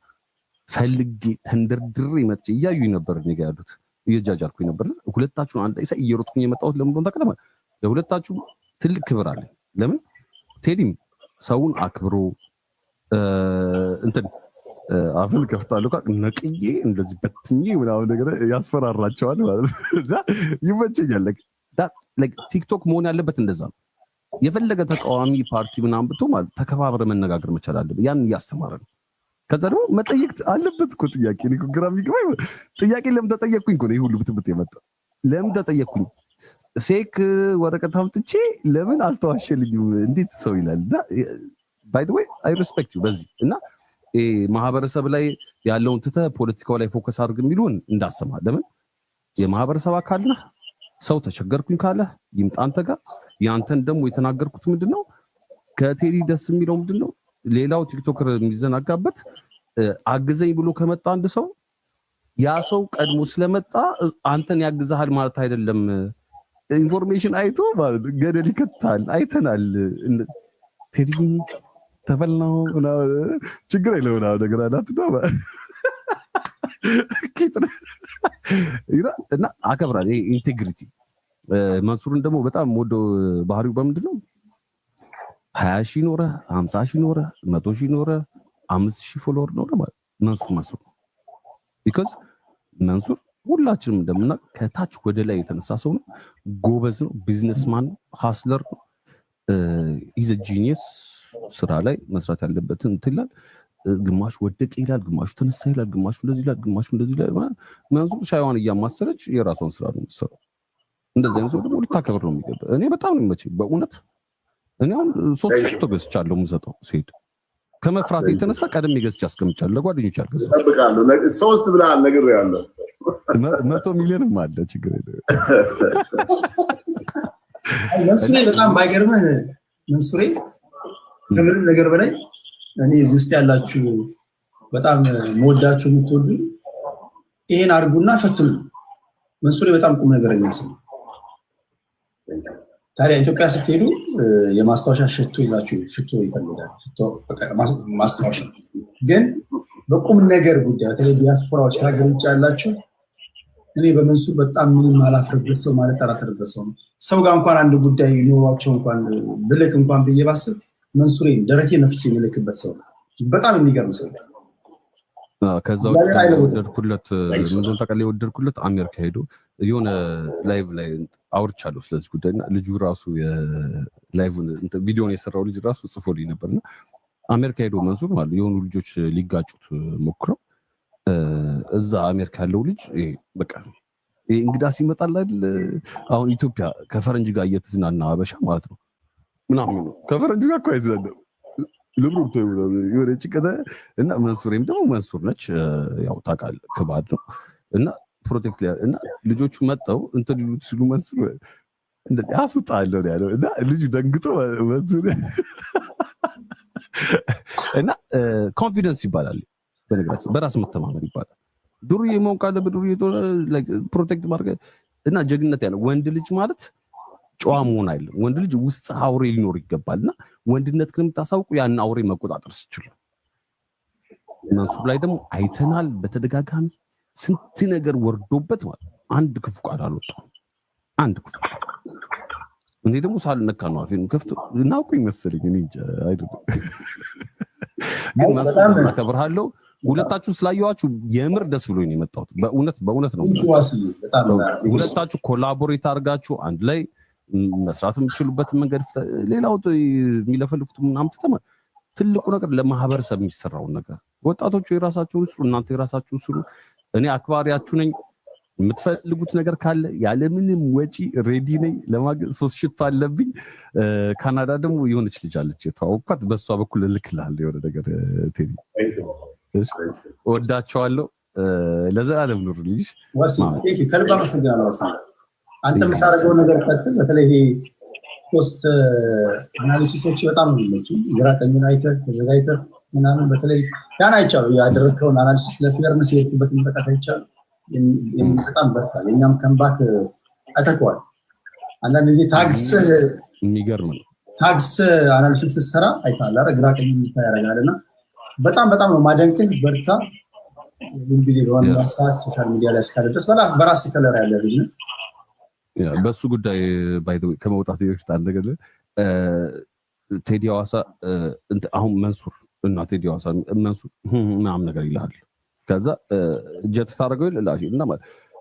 A: ፈልጌ ተንደርድሬ መጥቼ እያዩኝ ነበር። እኔ ጋር ያሉት እየጃጃልኩኝ ነበር። ሁለታችሁን አንድ ላይ እየሮጥኩኝ የመጣሁት ለምን እንደሆነ ታውቃለህ? ለሁለታችሁ ትልቅ ክብር አለኝ። ለምን ቴዲም ሰውን አክብሮ እንትን አፍን ከፍታለሁ ነቅዬ እንደዚህ በትኜ ምናምን ነገር ያስፈራራቸዋል ማለት ነው። ይመቸኛል። ቲክቶክ መሆን ያለበት እንደዛ ነው። የፈለገ ተቃዋሚ ፓርቲ ምናምን ብቶ ማለት ተከባብረ መነጋገር መቻል አለበት። ያን እያስተማረ ነው። ከዛ ደግሞ መጠየቅ አለበት እኮ ጥያቄ። ግራ የሚገባኝ ጥያቄ ለምን ተጠየቅኩኝ እኮ ነው ይሄ ሁሉ ብጥብጥ የመጣ። ለምን ተጠየቅኩኝ? ፌክ ወረቀት አምጥቼ ለምን አልተዋሸልኝም እንዴት ሰው ይላል። እና ባይ ዘ ዌይ አይ ሪስፔክት ዩ በዚህ እና ማህበረሰብ ላይ ያለውን ትተህ ፖለቲካው ላይ ፎከስ አድርግ የሚሉን እንዳሰማ። ለምን የማህበረሰብ አካል ነህ። ሰው ተቸገርኩኝ ካለ ይምጣ አንተ ጋር። ያንተን ደግሞ የተናገርኩት ምንድነው ከቴዲ ደስ የሚለው ምንድነው ሌላው ቲክቶከር የሚዘናጋበት አግዘኝ ብሎ ከመጣ አንድ ሰው ያ ሰው ቀድሞ ስለመጣ አንተን ያግዛሃል ማለት አይደለም። ኢንፎርሜሽን አይቶ ማለት ገደል ይከታል። አይተናል። ቴዲ ተበላው ችግር የለውም ነገር አላት ነው እና አከብራለሁ። ይሄ ኢንቴግሪቲ መንሱርን ደግሞ በጣም ወደው ባህሪው በምንድነው 20 ሺህ ኖረ 50 ሺህ ኖረ 100 ሺህ ኖረ 5,000 ፎሎወር ኖረ ማለት መንሱር ነው። ቢኮዝ መንሱር ሁላችንም እንደምናውቅ ከታች ወደ ላይ የተነሳ ሰው ነው። ጎበዝ ነው። ቢዝነስማን ሃስለር ነው። ኢዝ ጂኒየስ ስራ ላይ መስራት ያለበትን እንትላል። ግማሹ ወደቀ ይላል፣ ግማሹ ተነሳ ይላል፣ ግማሹ እንደዚህ ይላል፣ ግማሹ እንደዚህ ይላል። መንሱር ሻይዋን እያማሰረች የራሷን ስራ ነው የምትሰራው። እንደዚህ አይነት ሰው ደግሞ ልታከብር ነው የሚገባ። እኔ በጣም ነው የሚመቸኝ በእውነት። እኔ አሁን 3 ሽቶ ገዝቻለሁ የምሰጠው ሲሄድ ከመፍራት የተነሳ ቀደም ገዝቼ አስቀምጫለሁ። ለጓደኞች አልገዛም።
C: እጠብቃለሁ። 3 ብለሃል ነግሬሃለሁ።
A: 100 ሚሊዮንም አለ ችግር የለም።
B: መንሱሬ በጣም ባይገርምህ መንሱሬ ከምንም ነገር በላይ እኔ እዚህ ውስጥ ያላችሁ በጣም መወዳችሁ የምትወዱ ይሄን አድርጉና ፈትኑ። መንሱሬ በጣም ቁም ነገረኛ ሰው። ታዲያ ኢትዮጵያ ስትሄዱ የማስታወሻ ሽቶ ይዛችሁ ሽቶ ይፈልጋል። ሽቶ ማስታወሻ ግን በቁም ነገር ጉዳይ በተለይ ዲያስፖራዎች ከሀገር ውጭ ያላችሁ እኔ በመንሱር በጣም ምንም አላፍርበት ሰው ማለት ጠራጠርበት ሰው ነው። ሰው ጋር እንኳን አንድ ጉዳይ ኖሯቸው እንኳን ብልክ እንኳን ብዬ ባስብ መንሱሬ ደረቴ ነፍቼ የሚልክበት ሰው ነው። በጣም የሚገርም ሰው ነው።
A: ከዛው ወደድኩለት ምንድነው ታውቃለህ? የወደድኩለት አሜሪካ ሄዶ የሆነ ላይቭ ላይ አውርቻለሁ ስለዚህ ጉዳይና ልጁ ራሱ የላይቭን ቪዲዮን የሰራው ልጅ ራሱ ጽፎልኝ ነበርና አሜሪካ ሄዶ መንሱር ማለት የሆኑ ልጆች ሊጋጩት ሞክረው እዛ አሜሪካ ያለው ልጅ በቃ እንግዳ ሲመጣል አይደል አሁን ኢትዮጵያ ከፈረንጅ ጋር እየተዝናና አበሻ ማለት ነው ምናምን ነው ከፈረንጅ ጋር እኮ አይዝናና ለብሩት የሆነ ጭቀተ እና መንሱሬም ደግሞ መንሱር ነች ያው ታውቃለህ ከባድ ነው እና ፕሮቴክት እና ልጆቹ መጣው እንትን ሊሉት ሲሉ መንሱር እንደዚህ አስወጣለሁ ያለው እና ልጁ ደንግጦ መንሱር እና ኮንፊደንስ ይባላል በነገራችን በራስ መተማመን ይባላል። ዱርዬ መሆን ካለብህ ዱርዬ ፕሮቴክት ማድረግ እና ጀግነት ያለው ወንድ ልጅ ማለት ጨዋ መሆን አይደለም። ወንድ ልጅ ውስጥ አውሬ ሊኖር ይገባልና ወንድነት ግን የምታሳውቁ ያን አውሬ መቆጣጠር ሲችል መንሱር ላይ ደግሞ አይተናል። በተደጋጋሚ ስንት ነገር ወርዶበት ማለት አንድ ክፉ ቃል አልወጣም። አንድ ክፉ እኔ ደግሞ ሳልነካ ነው አፌን ከፍቶ እናውቁኝ መሰለኝ እኔ አይደለም ግን መንሱር አከብርሃለሁ። ሁለታችሁ ስላየኋችሁ የምር ደስ ብሎኝ ነው የመጣሁት። በእውነት ነው። ሁለታችሁ ኮላቦሬት አድርጋችሁ አንድ ላይ መስራት የምትችሉበትን መንገድ ሌላው የሚለፈልፉት ምናምን ትልቁ ነገር ለማህበረሰብ የሚሰራውን ነገር ወጣቶቹ የራሳቸውን ስሩ፣ እናንተ የራሳችሁን ስሩ። እኔ አክባሪያችሁ ነኝ። የምትፈልጉት ነገር ካለ ያለምንም ወጪ ሬዲ ነኝ ለማገዝ። 3 ሽቶ አለብኝ። ካናዳ ደግሞ የሆነች ልጅ አለች የተዋወቅኳት፣ በሷ በኩል እልክልሃለሁ የሆነ ነገር ቴዲ። እወዳቸዋለሁ። ለዘላለም ኑር ልጅ።
B: ከልብ አመሰግናለሁ። አንተ የምታደርገው ነገር ቀጥል። በተለይ ፖስት አናሊሲሶች በጣም ነው የሚመቹኝ። ግራ ቀኙን አይተህ ተዘጋጅተህ ምናምን በተለይ ያን አይቻሉ ያደረግከውን አናሊሲስ ለፌርነስ የሄድክበትን ርቀት አይቻሉ በጣም በርታል። የኛም ከምባክ አይተከዋል። አንዳንድ ጊዜ
A: የሚገርም ነው
B: ታግስ አናሊሲስ ስትሰራ አይታል አይደል? ግራ ቀኙን የምታይ ያደርጋልና በጣም ነው ማደንቅህ። በርታ። ሁሉ ጊዜ በዋና ሰዓት ሶሻል ሚዲያ ላይ እስካለ ድረስ በራስ ከለር ያለ ልጅ ነው።
A: በሱ ጉዳይ ባይ ዘ ወይ ከመውጣት በፊት አንድ ነገር ቴዲ ሐዋሳ አሁን መንሱር እና ቴዲ ሐዋሳ መንሱር ምናምን ነገር ይላል። ከዛ ጀት ታደርገው ይላል እና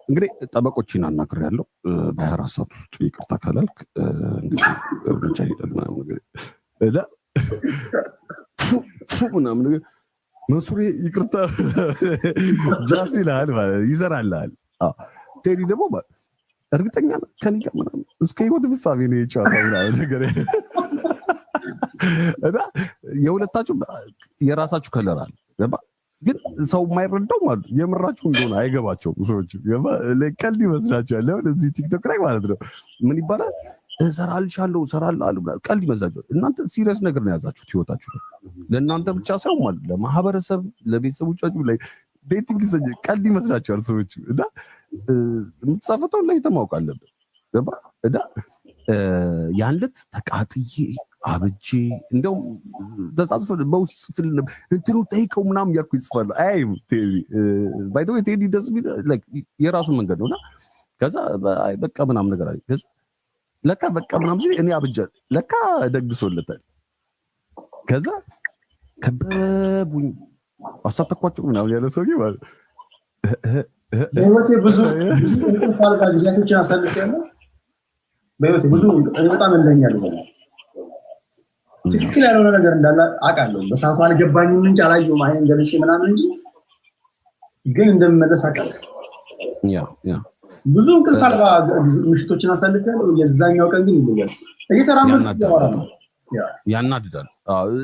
A: እንግዲህ ጠበቆችን አናግሬያለሁ። በ24 ሰዓት ውስጥ ይቅርታ ካላልክ እንግዲህ እርምጃ ይሄዳል ምናምን ነገር እላ ምናምን ነገር መንሱር ይቅርታ ጃስ ይላል ማለት ይሰራልሃል። ቴዲ ደግሞ እርግጠኛ ነህ ከኔ ጋር ምናምን እስከ ህይወት ፍጻሜ ነው የጨዋታው ምናምን ነገር እና የሁለታችሁ የራሳችሁ ከለር አለ ገባ ግን ሰው የማይረዳው ማለት የምራችሁ እንደሆነ አይገባቸውም ሰዎች ገባ ለቀልድ ይመስላችኋል አሁን እዚህ ቲክቶክ ላይ ማለት ነው ምን ይባላል እሰራልሻለሁ እሰራልሃለሁ ቀልድ ይመስላችኋል እናንተ ሲሪየስ ነገር ነው ያዛችሁት ህይወታችሁ ለእናንተ ብቻ ሳይሆን ማለት ለማህበረሰብ ለቤተሰቦቻችሁ ላይ ዴቲንግ ቀልድ ይመስላችኋል ሰዎች እና የምትጻፈተው ላይ ተማውቅ አለብን ገባ እና ያንለት ተቃጥዬ አብጄ እንደውም ተጻጽፈ በውስጥ ፍልም እንትኑ ጠይቀው ምናምን ያልኩ ይጽፋል አይ ቴዲ ባይ ዘ ወይ ቴዲ ደስ ቢል ላይክ የራሱ መንገድ ነውና ከዛ በቃ ምናምን ነገር አለ ከዛ ለካ በቃ ምናምን ሲል እኔ አብጃ ለካ ደግሶለታል ከዛ ከበቡኝ አሳተኳቸው ምናምን ያለ ሰው ይባል
B: በህይወቴ ብዙ እንቅልፍ አልባ ጊዜያቶችን አሳልፌያለሁ በህይወቴ ብዙ በጣም እንደኛል ትክክል ያልሆነ ነገር እንዳለ አውቃለሁ በሰዓቱ አልገባኝም እንጂ አላየሁም አይን ገልሼ ምናምን እንጂ ግን እንደምመለስ አውቃለሁ
A: ያ
B: ብዙ እንቅልፍ አልባ ምሽቶችን አሳልፌያለሁ የዛኛው ቀን ግን ይለያል እየተራመድኩ
A: ያናድዳል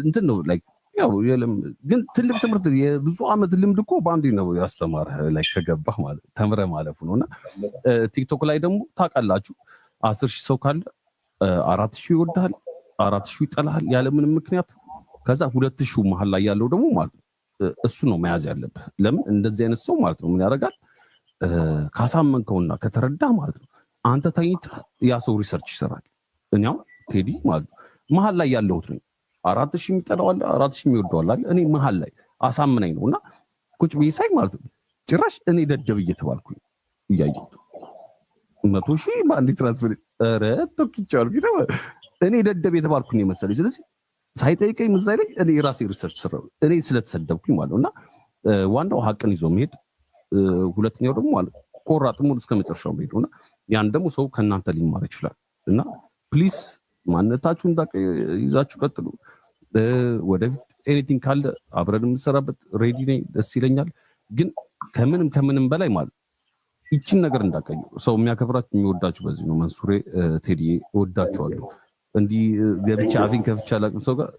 A: እንትን ነው ላይክ ያው የለም ግን ትልቅ ትምህርት የብዙ አመት ልምድ እኮ ባንዲ ነው ያስተማረህ ላይ ከገባህ ማለት ተምረህ ማለፉ ነውና ቲክቶክ ላይ ደግሞ ታውቃላችሁ 10,000 ሰው ካለ 4,000 ይወዳል 4,000 ይጠላል ያለ ምንም ምክንያት ከዛ 2,000 መሀል ላይ ያለው ደግሞ ማለት እሱ ነው መያዝ ያለብህ ለምን እንደዚህ አይነት ሰው ማለት ነው ምን ያደርጋል ካሳመንከውና ከተረዳ ማለት ነው አንተ ተኝተህ ያ ሰው ሪሰርች ይሰራል እኛው ቴዲ ማለት ነው መሀል ላይ ያለሁት ነው 4,000 ይጠላዋል 4,000 ይወደዋል እኔ መሀል ላይ አሳምነኝ ነውና ቁጭ ብዬ ሳይ ማለት ነው ጭራሽ እኔ ደደብ እየተባልኩኝ እያየሁ 100,000 ባንዲ ትራንስፈር ረቶክቻል ግን እኔ ደደብ የተባልኩኝ መሰለኝ ስለዚህ ሳይጠይቀኝ ምዛይ ላይ እኔ ራሴ ሪሰርች ሰራው እኔ ስለተሰደብኩኝ ማለት ነውና ዋናው ሀቅን ይዞ መሄድ ሁለተኛው ደግሞ ማለት ቆራጥ ሙሉ እስከ መጨረሻው መሄድ ነውና ያን ደግሞ ሰው ከናንተ ሊማር ይችላል እና ፕሊዝ ማንነታችሁን ይዛችሁ ቀጥሉ ወደፊት ኤኒቲንግ ካለ አብረን የምንሰራበት ሬዲ ነኝ ደስ ይለኛል ግን ከምንም በላይ ማለት ይችን ነገር እንዳቀዩ ሰው የሚያከብራችሁ የሚወዳችሁ በዚህ ነው መንሱሬ ቴዲ እወዳችኋለሁ እንዲህ ገብቻ አፊን ከፍቻ አላቅም ሰው ጋር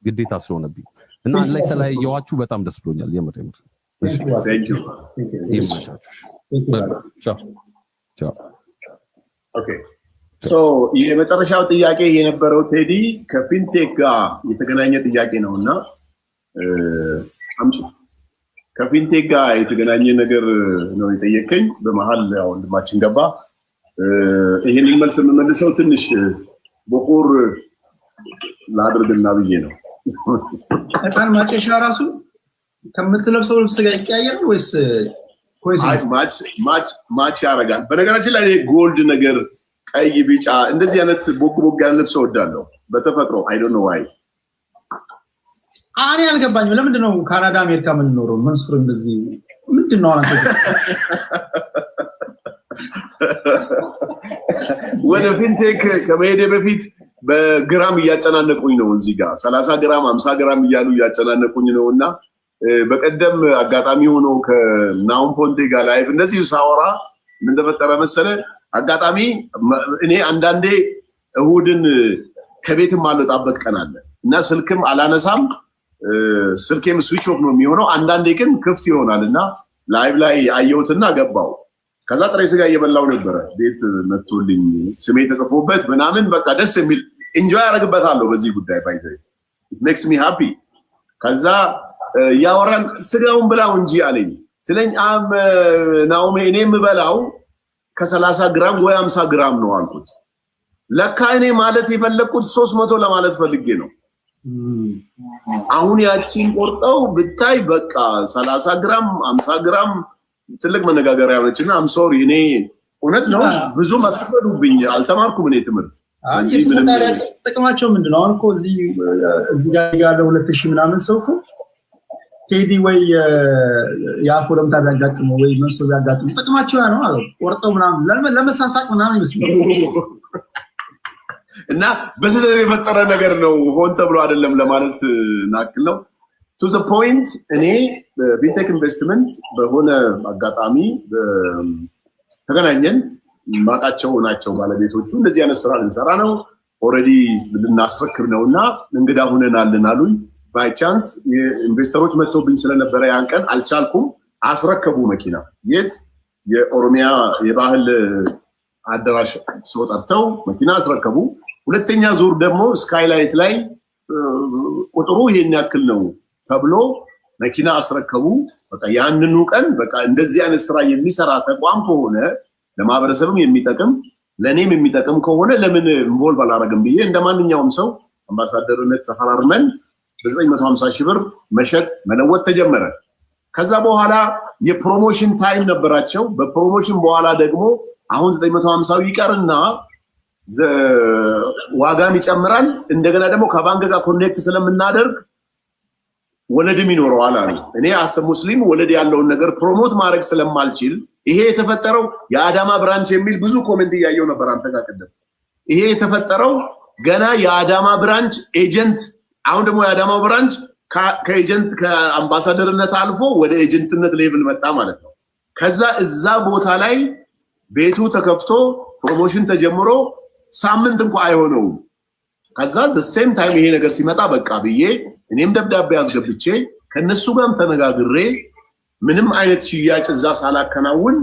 A: ግዴታ ስለሆነብኝ እና ላይ ስለያየኋችሁ በጣም ደስ ብሎኛል የምር
C: Thank you.
A: ቻው
C: ኦኬ ሶ የመጨረሻው ጥያቄ የነበረው ቴዲ ከፊንቴክ ጋር የተገናኘ ጥያቄ ነውና አምጪ ከፊንቴክ ጋር የተገናኘ ነገር ነው የጠየቀኝ በመሃል ያው ወንድማችን ገባ ይሄንን መልስ የምመልሰው ትንሽ በቁር ላድርግና ብዬ ነው
B: እጣን ማጨሻ ራሱ ከምትለብሰው ልብስ ጋር ይቀያየራል ወይስ
C: ማች ያደርጋል በነገራችን ላይ ጎልድ ነገር ቀይ ቢጫ እንደዚህ አይነት ቦክ ያለ ልብስ እወዳለሁ በተፈጥሮ አይ ዶንት ኖ ዋይ
B: እኔ አልገባኝም ለምንድን ነው ካናዳ አሜሪካ የምንኖረው መንሱር እንደዚህ ምንድን ነው አንተ
C: ወደ ፊንቴክ ከመሄዴ በፊት በግራም እያጨናነቁኝ ነው እዚህ ጋር 30 ግራም 50 ግራም እያሉ እያጨናነቁኝ ነውና በቀደም አጋጣሚ ሆኖ ከናውን ፎንቴ ጋር ላይቭ እንደዚህ ሳወራ ምን ተፈጠረ መሰለ አጋጣሚ እኔ አንዳንዴ እሁድን ከቤትም አልወጣበት ቀን አለ እና ስልክም አላነሳም ስልኬም ስዊች ኦፍ ነው የሚሆነው አንዳንዴ ግን ክፍት ይሆናልና ላይቭ ላይ አየሁትና ገባው ከዛ ጥሬ ስጋ እየበላው ነበር ቤት መጥቶልኝ ስሜ ተጽፎበት ምናምን በቃ ደስ የሚል ኢንጆይ አደርግበታለሁ በዚህ ጉዳይ ባይዘይ it makes me happy ከዛ ያወራን ስጋውን ብላው እንጂ አለኝ ስለኝ ናኦሚ እኔም በላው ከ30 ግራም ወይ 50 ግራም ነው አልኩት ለካ እኔ ማለት የፈለኩት 300 ለማለት ፈልጌ ነው አሁን ያቺን ቆርጠው ብታይ በቃ 30 ግራም 50 ግራም ትልቅ መነጋገሪያ ነችና አም ሶሪ እኔ እውነት ነው ብዙ ማጥፈዱብኝ አልተማርኩም እኔ ትምህርት
B: እዚህ ምንም ጥቅማቸው ምንድነው አሁን እኮ እዚህ ጋር ያለው 2000 ምናምን ሰው እኮ ቴዲ ወይ ያፎ ለምታ ቢያጋጥመው ወይ መንሱ ቢያጋጥመው ጥቅማቸው ያ ነው አለው ቆርጠው ምናምን ለመሳሳቅ ምናምን ይመስላል
C: እና በስህተት የፈጠረ ነገር ነው ሆን ተብሎ አይደለም ለማለት ናክል ነው to the point እኔ ቢቴክ ኢንቨስትመንት በሆነ አጋጣሚ ተገናኘን ማቃቸው ናቸው ባለቤቶቹ። እንደዚህ አይነት ስራ ልንሰራ ነው ኦልሬዲ ልናስረክብ ነውና እንግዳ ሆነናልን አሉኝ። ባይ ቻንስ ኢንቨስተሮች መጥተውብኝ ስለነበረ ያን ቀን አልቻልኩም። አስረከቡ መኪና የት የኦሮሚያ የባህል አዳራሽ ሰው ጠርተው መኪና አስረከቡ። ሁለተኛ ዙር ደግሞ ስካይላይት ላይ ቁጥሩ ይሄን ያክል ነው ተብሎ መኪና አስረከቡ። በቃ ያንኑ ቀን በቃ እንደዚህ አይነት ስራ የሚሰራ ተቋም ከሆነ ለማህበረሰብም የሚጠቅም ለኔም የሚጠቅም ከሆነ ለምን ኢንቮልቭ አላረግም ብዬ እንደማንኛውም ሰው አምባሳደርነት ተፈራርመን በ950 ሺህ ብር መሸጥ መለወጥ ተጀመረ። ከዛ በኋላ የፕሮሞሽን ታይም ነበራቸው። በፕሮሞሽን በኋላ ደግሞ አሁን 950 ይቀርና ዋጋም ይጨምራል። እንደገና ደግሞ ከባንክ ጋር ኮኔክት ስለምናደርግ ወለድም ይኖረዋል አሉ። እኔ አሰ ሙስሊም ወለድ ያለውን ነገር ፕሮሞት ማድረግ ስለማልችል ይሄ የተፈጠረው የአዳማ ብራንች የሚል ብዙ ኮሜንት እያየው ነበር አንተ ጋር ቀደም። ይሄ የተፈጠረው ገና የአዳማ ብራንች ኤጀንት፣ አሁን ደግሞ የአዳማ ብራንች ከኤጀንት ከአምባሳደርነት አልፎ ወደ ኤጀንትነት ሌቭል መጣ ማለት ነው። ከዛ እዛ ቦታ ላይ ቤቱ ተከፍቶ ፕሮሞሽን ተጀምሮ ሳምንት እንኳን አይሆነውም። ከዛ ዘሴም ታይም ይሄ ነገር ሲመጣ በቃ ብዬ እኔም ደብዳቤ አስገብቼ ከነሱ ጋርም ተነጋግሬ ምንም አይነት ሽያጭ እዛ ሳላከናውን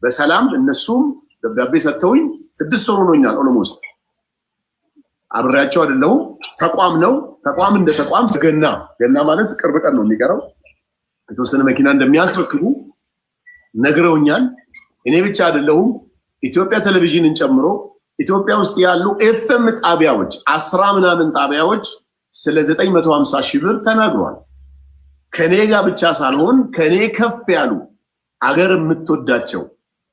C: በሰላም እነሱም ደብዳቤ ሰጥተውኝ 6 ወር ሆኖኛል። ኦልሞስት አብሬያቸው አይደለሁም። ተቋም ነው። ተቋም እንደ ተቋም ገና ማለት ቅርብ ቀን ነው የሚቀረው። የተወሰነ መኪና እንደሚያስረክቡ ነግረውኛል። እኔ ብቻ አይደለሁም፣ ኢትዮጵያ ቴሌቪዥንን ጨምሮ ኢትዮጵያ ውስጥ ያሉ ኤፍኤም ጣቢያዎች 10 ምናምን ጣቢያዎች ስለ 950 ሺህ ብር ተናግሯል። ከኔ ጋር ብቻ ሳልሆን ከኔ ከፍ ያሉ አገር የምትወዳቸው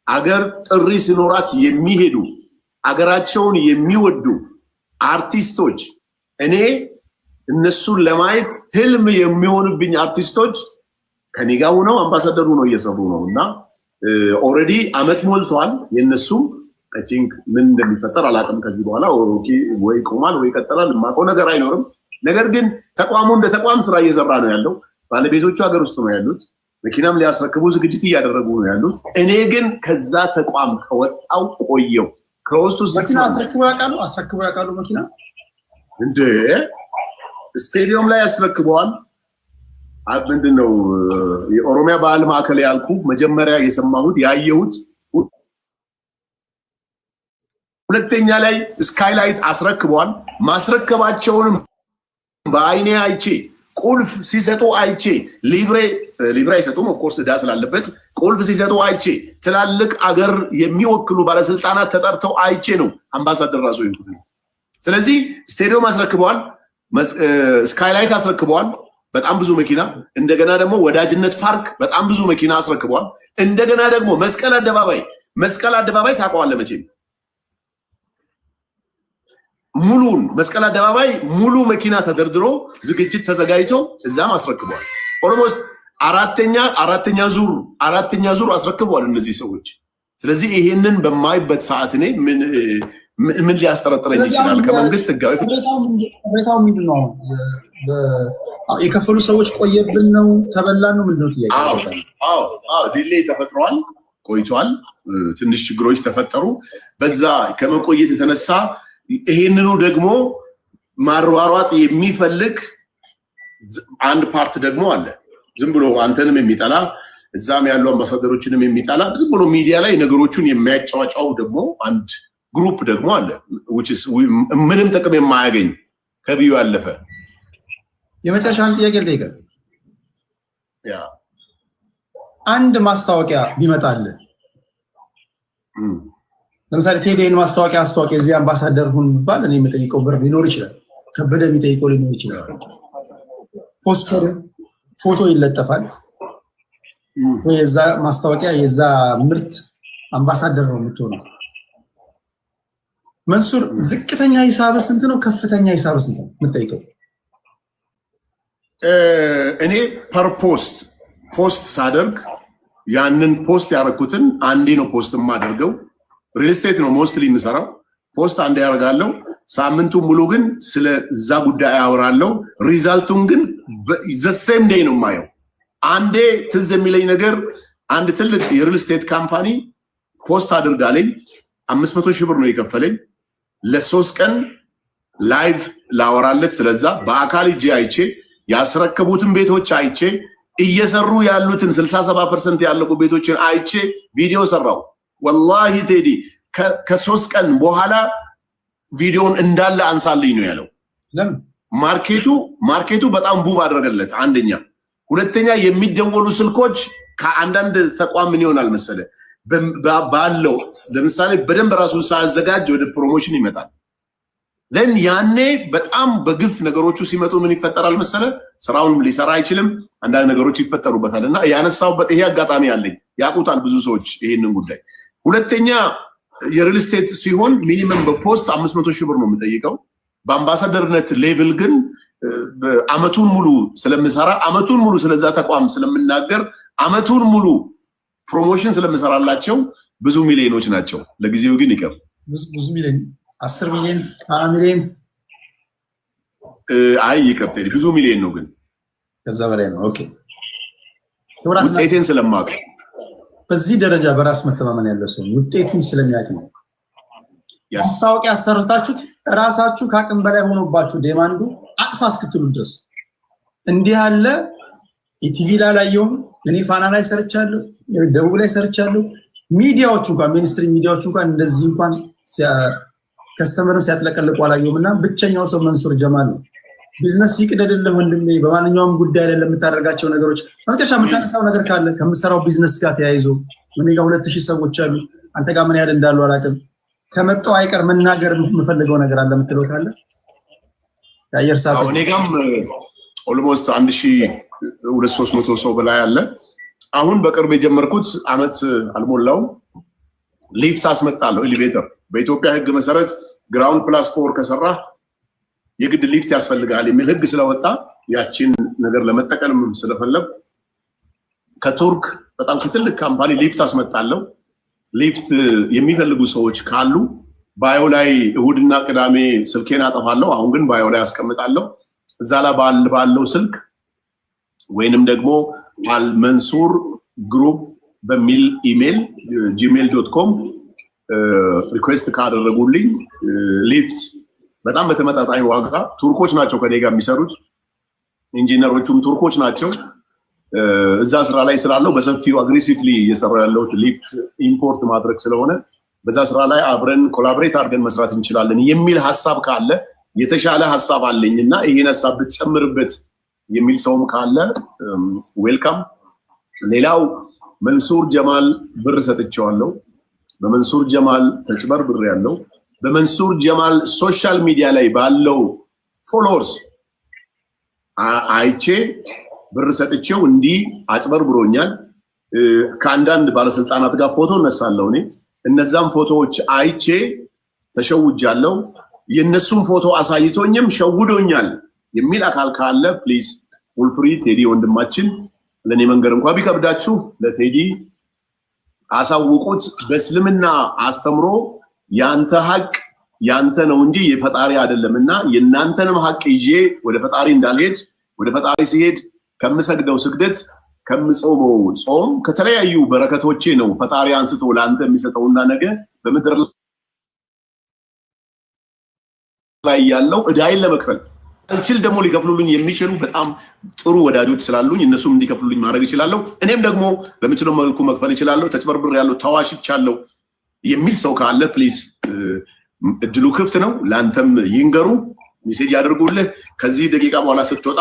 C: አገር ጥሪ ሲኖራት የሚሄዱ አገራቸውን የሚወዱ አርቲስቶች እኔ እነሱን ለማየት ህልም የሚሆንብኝ አርቲስቶች ከኔ ጋር ሆነው አምባሳደሩ ነው እየሰሩ ነውና ኦሬዲ አመት ሞልቷል። የነሱም አይ ቲንክ ምን እንደሚፈጠር አላውቅም። ከዚህ በኋላ ወይ ቆማል ወይ ይቀጥላል፣ የማውቀው ነገር አይኖርም። ነገር ግን ተቋሙ እንደ ተቋም ስራ እየሰራ ነው ያለው። ባለቤቶቹ ሀገር ውስጥ ነው ያሉት። መኪናም ሊያስረክቡ ዝግጅት እያደረጉ ነው ያሉት። እኔ ግን ከዛ ተቋም ከወጣው ቆየው ከውስጡ
B: መኪና አስረክበው ያውቃሉ። መኪና
C: እንደ ስቴዲየም ላይ ያስረክበዋል። ምንድነው የኦሮሚያ ባህል ማዕከል ያልኩ መጀመሪያ የሰማሁት ያየሁት። ሁለተኛ ላይ ስካይላይት አስረክበዋል። ማስረከባቸውንም በአይኔ አይቼ ቁልፍ ሲሰጡ አይቼ ሊብሬ አይሰጡም ኦፍ ኮርስ ዕዳ ስላለበት ቁልፍ ሲሰጡ አይቼ ትላልቅ አገር የሚወክሉ ባለስልጣናት ተጠርተው አይቼ ነው አምባሳደር ራሱ ይሁን። ስለዚህ ስቴዲየም አስረክበዋል፣ ስካይላይት አስረክበዋል፣ በጣም ብዙ መኪና። እንደገና ደግሞ ወዳጅነት ፓርክ በጣም ብዙ መኪና አስረክበዋል። እንደገና ደግሞ መስቀል አደባባይ ታውቀዋለህ መቼም ሙሉን መስቀል አደባባይ ሙሉ መኪና ተደርድሮ ዝግጅት ተዘጋጅቶ እዛም አስረክበዋል። ኦልሞስት አራተኛ ዙር አስረክበዋል እነዚህ ሰዎች። ስለዚህ ይሄንን በማይበት ሰዓት እኔ ምን ሊያስጠረጥረኝ ይችላል? ከመንግስት ህጋዊ
B: ቅሬታው ምንድን ነው? የከፈሉ ሰዎች ቆየብን ነው ተበላን ነው ምንድን ነው ጥያቄ?
C: ዲሌይ ተፈጥሯል፣ ቆይቷል። ትንሽ ችግሮች ተፈጠሩ። በዛ ከመቆየት የተነሳ ይሄንኑ ደግሞ ማሯሯጥ የሚፈልግ አንድ ፓርት ደግሞ አለ። ዝም ብሎ አንተንም የሚጠላ እዛም ያሉ አምባሳደሮችንም የሚጠላ ዝም ብሎ ሚዲያ ላይ ነገሮቹን የሚያጫዋጫው ደግሞ አንድ ግሩፕ ደግሞ አለ። ምንም ጥቅም የማያገኝ ከቢዩ ያለፈ።
B: የመጨረሻ አንድ ጥያቄ ልጠይቅህ። አንድ ማስታወቂያ ቢመጣልህ ለምሳሌ ቴዲን ማስታወቂያ እዚህ አምባሳደር ሁን ቢባል እኔ የምጠይቀው ብር ሊኖር ይችላል፣ ከበደ የሚጠይቀው ሊኖር ይችላል። ፖስተር ፎቶ ይለጠፋል ወይ የዛ ማስታወቂያ የዛ ምርት አምባሳደር ነው የምትሆነው። መንሱር ዝቅተኛ ሂሳብ ስንት ነው? ከፍተኛ ሂሳብ ስንት ነው የምትጠይቀው?
C: እኔ ፐር ፖስት ሳደርግ ያንን ፖስት ያደረኩትን አንዴ ነው ፖስት የማደርገው። ሪል ስቴት ነው ሞስትሊ የምሰራው። ፖስት አንዴ ያደርጋለሁ። ሳምንቱን ሙሉ ግን ስለዛ ጉዳይ አወራለሁ። ሪዛልቱን ግን ዘሴም ዴይ ነው የማየው። አንዴ ትዝ የሚለኝ ነገር አንድ ትልቅ የሪል ስቴት ካምፓኒ ፖስት አድርጋለኝ 500,000 ብር ነው የከፈለኝ ለ3 ቀን ላይቭ ላወራለት ስለዛ በአካል እጄ አይቼ ያስረከቡትን ቤቶች አይቼ እየሰሩ ያሉትን 67% ያለቁ ቤቶችን አይቼ ቪዲዮ ሰራው። ወላሂ ቴዲ ከ3 ቀን በኋላ ቪዲዮን እንዳለ አንሳልኝ ነው ያለው።
B: ለምን
C: ማርኬቱ በጣም ቡብ አደረገለት። አንደኛ፣ ሁለተኛ የሚደወሉ ስልኮች ከአንዳንድ ተቋም ምን ይሆናል መሰለ ባለው ለምሳሌ በደንብ ራሱን ሳያዘጋጅ ወደ ፕሮሞሽን ይመጣል። then ያኔ በጣም በግፍ ነገሮቹ ሲመጡ ምን ይፈጠራል መሰለ ስራውንም ሊሰራ አይችልም። አንዳንድ ነገሮች ይፈጠሩበታልና ያነሳውበት ይሄ አጋጣሚ አለኝ። ያቁታል ብዙ ሰዎች ይሄንን ጉዳይ። ሁለተኛ የሪል ስቴት ሲሆን ሚኒመም በፖስት 500,000 ብር ነው የምጠይቀው። በአምባሳደርነት ሌቭል ግን አመቱን ሙሉ ስለምሰራ አመቱን ሙሉ ስለዛ ተቋም ስለምናገር አመቱን ሙሉ ፕሮሞሽን ስለምሰራላቸው ብዙ ሚሊዮኖች ናቸው። ለጊዜው ግን ይቀር
B: ብዙ ሚሊዮን 10 ሚሊዮን 20 ሚሊዮን
C: አይ ይቀር ብዙ ሚሊዮን ነው ግን
B: ከዛ በላይ ነው። ኦኬ
C: ውጤቴን ስለማውቅ
B: በዚህ ደረጃ በራስ መተማመን ያለው ሰው ውጤቱን ስለሚያውቅ ነው። ማስታወቂያ አሰርታችሁት ራሳችሁ ከአቅም በላይ ሆኖባችሁ ዴማንዱ አጥፋ እስክትሉ ድረስ እንዲህ ያለ ኢቲቪ ላይ ላየው እኔ ፋና ላይ ሰርቻለሁ፣ ደቡብ ላይ ሰርቻለሁ። ሚዲያዎቹ እንኳን ሚኒስትሪ ሚዲያዎቹ እንኳን እንደዚህ እንኳን ከስተመርን ሲያጥለቀልቁ አላየውምና ብቸኛው ሰው መንሱር ጀማል ነው። ቢዝነስ ይቅደድልህ ወንድሜ፣ በማንኛውም ጉዳይ ላይ ለምታደርጋቸው ነገሮች መጨረሻ የምታነሳው ነገር ካለ ከምሰራው ቢዝነስ ጋር ተያይዞ እኔ ጋር 2000 ሰዎች አሉ፣ አንተ ጋር ምን ያህል እንዳሉ አላውቅም። ከመጣው አይቀር መናገር የምፈልገው ነገር አለ የምትለው ካለ ያየር ሰዓት
C: እኔ ጋርም ኦልሞስት 1200 ሰው በላይ አለ። አሁን በቅርብ የጀመርኩት አመት አልሞላው ሊፍት አስመጣለሁ። ኤሌቬተር በኢትዮጵያ ህግ መሰረት ግራውንድ ፕላስ 4 ከሰራ የግድ ሊፍት ያስፈልጋል የሚል ህግ ስለወጣ ያቺን ነገር ለመጠቀም ስለፈለግ ከቱርክ በጣም ትልቅ ካምፓኒ ሊፍት አስመጣለሁ። ሊፍት የሚፈልጉ ሰዎች ካሉ ባዮ ላይ እሁድና ቅዳሜ ስልኬን አጠፋለሁ። አሁን ግን ባዮ ላይ አስቀምጣለሁ። እዛ ላይ ባለው ስልክ ወይንም ደግሞ አልመንሱር ግሩፕ በሚል ኢሜል gmail.com ሪኩዌስት ካደረጉልኝ ሊፍት በጣም በተመጣጣኝ ዋጋ ቱርኮች ናቸው ከኔ ጋር የሚሰሩት፣ ኢንጂነሮቹም ቱርኮች ናቸው። እዛ ስራ ላይ ስላለው በሰፊው አግሬሲቭሊ እየሰራ ያለው ሊፍት ኢምፖርት ማድረግ ስለሆነ በዛ ስራ ላይ አብረን ኮላቦሬት አድርገን መስራት እንችላለን የሚል ሐሳብ ካለ የተሻለ ሐሳብ አለኝና ይሄን ሐሳብ ብትጨምርበት የሚል ሰውም ካለ ዌልካም። ሌላው መንሱር ጀማል ብር ሰጥቼዋለሁ። በመንሱር ጀማል ተጭበር ብር ያለው በመንሱር ጀማል ሶሻል ሚዲያ ላይ ባለው ፎሎወርስ አይቼ ብር ሰጥቼው እንዲህ አጭበርብሮኛል። ከአንዳንድ ባለስልጣናት ጋር ፎቶ እነሳለሁ። እኔ እነዛም ፎቶዎች አይቼ ተሸውጃለሁ፣ የነሱም ፎቶ አሳይቶኝም ሸውዶኛል የሚል አካል ካለ ፕሊዝ ፉልፍሪ ቴዲ ወንድማችን ለኔ መንገር እንኳን ቢከብዳችሁ ለቴዲ አሳውቁት። በእስልምና አስተምሮ ያንተ ሐቅ ያንተ ነው እንጂ የፈጣሪ አይደለምና የናንተንም ሐቅ ይዤ ወደ ፈጣሪ እንዳልሄድ ወደ ፈጣሪ ሲሄድ ከምሰግደው ስግደት ከምጾመው ጾም ከተለያዩ በረከቶቼ ነው ፈጣሪ አንስቶ ለአንተ የሚሰጠውና ነገ በምድር ላይ ያለው እዳይን ለመክፈል እችል ደግሞ ሊከፍሉልኝ የሚችሉ በጣም ጥሩ ወዳጆች ስላሉኝ እነሱም እንዲከፍሉልኝ ማድረግ ይችላልው። እኔም ደግሞ በምችለው መልኩ መክፈል ይችላልው። ተጭበርብር ያለው ተዋሽቻለሁ የሚል ሰው ካለ ፕሊዝ እድሉ ክፍት ነው። ላንተም ይንገሩ፣ ሜሴጅ ያድርጉልህ። ከዚህ ደቂቃ በኋላ ስትወጣ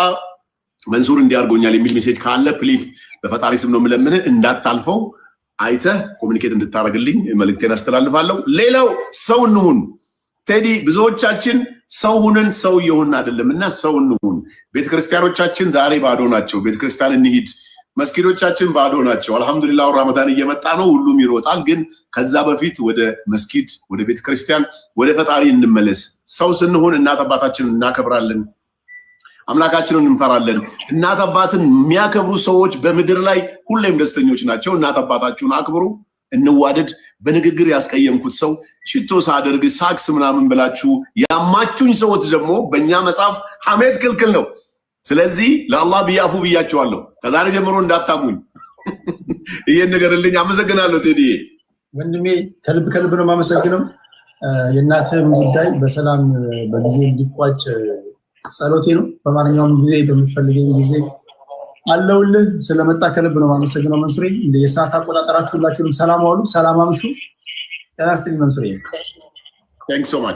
C: መንሱር እንዲያርጎኛል የሚል ሜሴጅ ካለ ፕሊዝ በፈጣሪ ስም ነው የምለምንህ እንዳታልፈው አይተህ ኮሙኒኬት እንድታረግልኝ መልእክቴን አስተላልፋለሁ። ሌላው ሰው እንሁን ቴዲ፣ ብዙዎቻችን ሰው ሁነን ሰው እየሆንን አይደለምና ሰው እንሁን። ቤተክርስቲያኖቻችን ዛሬ ባዶ ናቸው። ቤተክርስቲያን እንሂድ። መስጊዶቻችን ባዶ ናቸው። አልহামዱሊላህ ረመዳን እየመጣ ነው፣ ሁሉም ይሮጣል። ግን ከዛ በፊት ወደ መስጊድ፣ ወደ ቤተክርስቲያን፣ ወደ ፈጣሪ እንመለስ። ሰው ስንሆን እናት አባታችንን እናከብራለን፣ አምላካችንን እንፈራለን። እናት አባትን የሚያከብሩ ሰዎች በምድር ላይ ሁሌም ደስተኞች ናቸው። እናት አባታችሁን አክብሩ፣ እንዋደድ። በንግግር ያስቀየምኩት ሰው ሽቶ ሳደርግ ሳክስ ምናምን ብላችሁ ያማችሁኝ ሰዎች ደግሞ በእኛ መጽሐፍ ሐሜት ክልክል ነው። ስለዚህ ለአላህ ብያፉ ብያቸዋለሁ። ከዛሬ ጀምሮ እንዳታሙኝ። ይሄን ንገርልኝ። አመሰግናለሁ ቴዲ።
B: ወንድሜ ከልብ ነው የማመሰግነው። የእናትህም ጉዳይ በሰላም በጊዜ እንዲቋጭ ጸሎቴ ነው። በማንኛውም ጊዜ በምትፈልገኝ ጊዜ አለውልህ። ስለመጣ ከልብ ነው የማመሰግነው መንሱሬ። እንደ የሰዓት አቆጣጠራችሁ ሁላችሁንም ሰላም ዋሉ፣ ሰላም አምሹ። ጤና ይስጥልኝ መንሱሬ።
C: Thanks so much.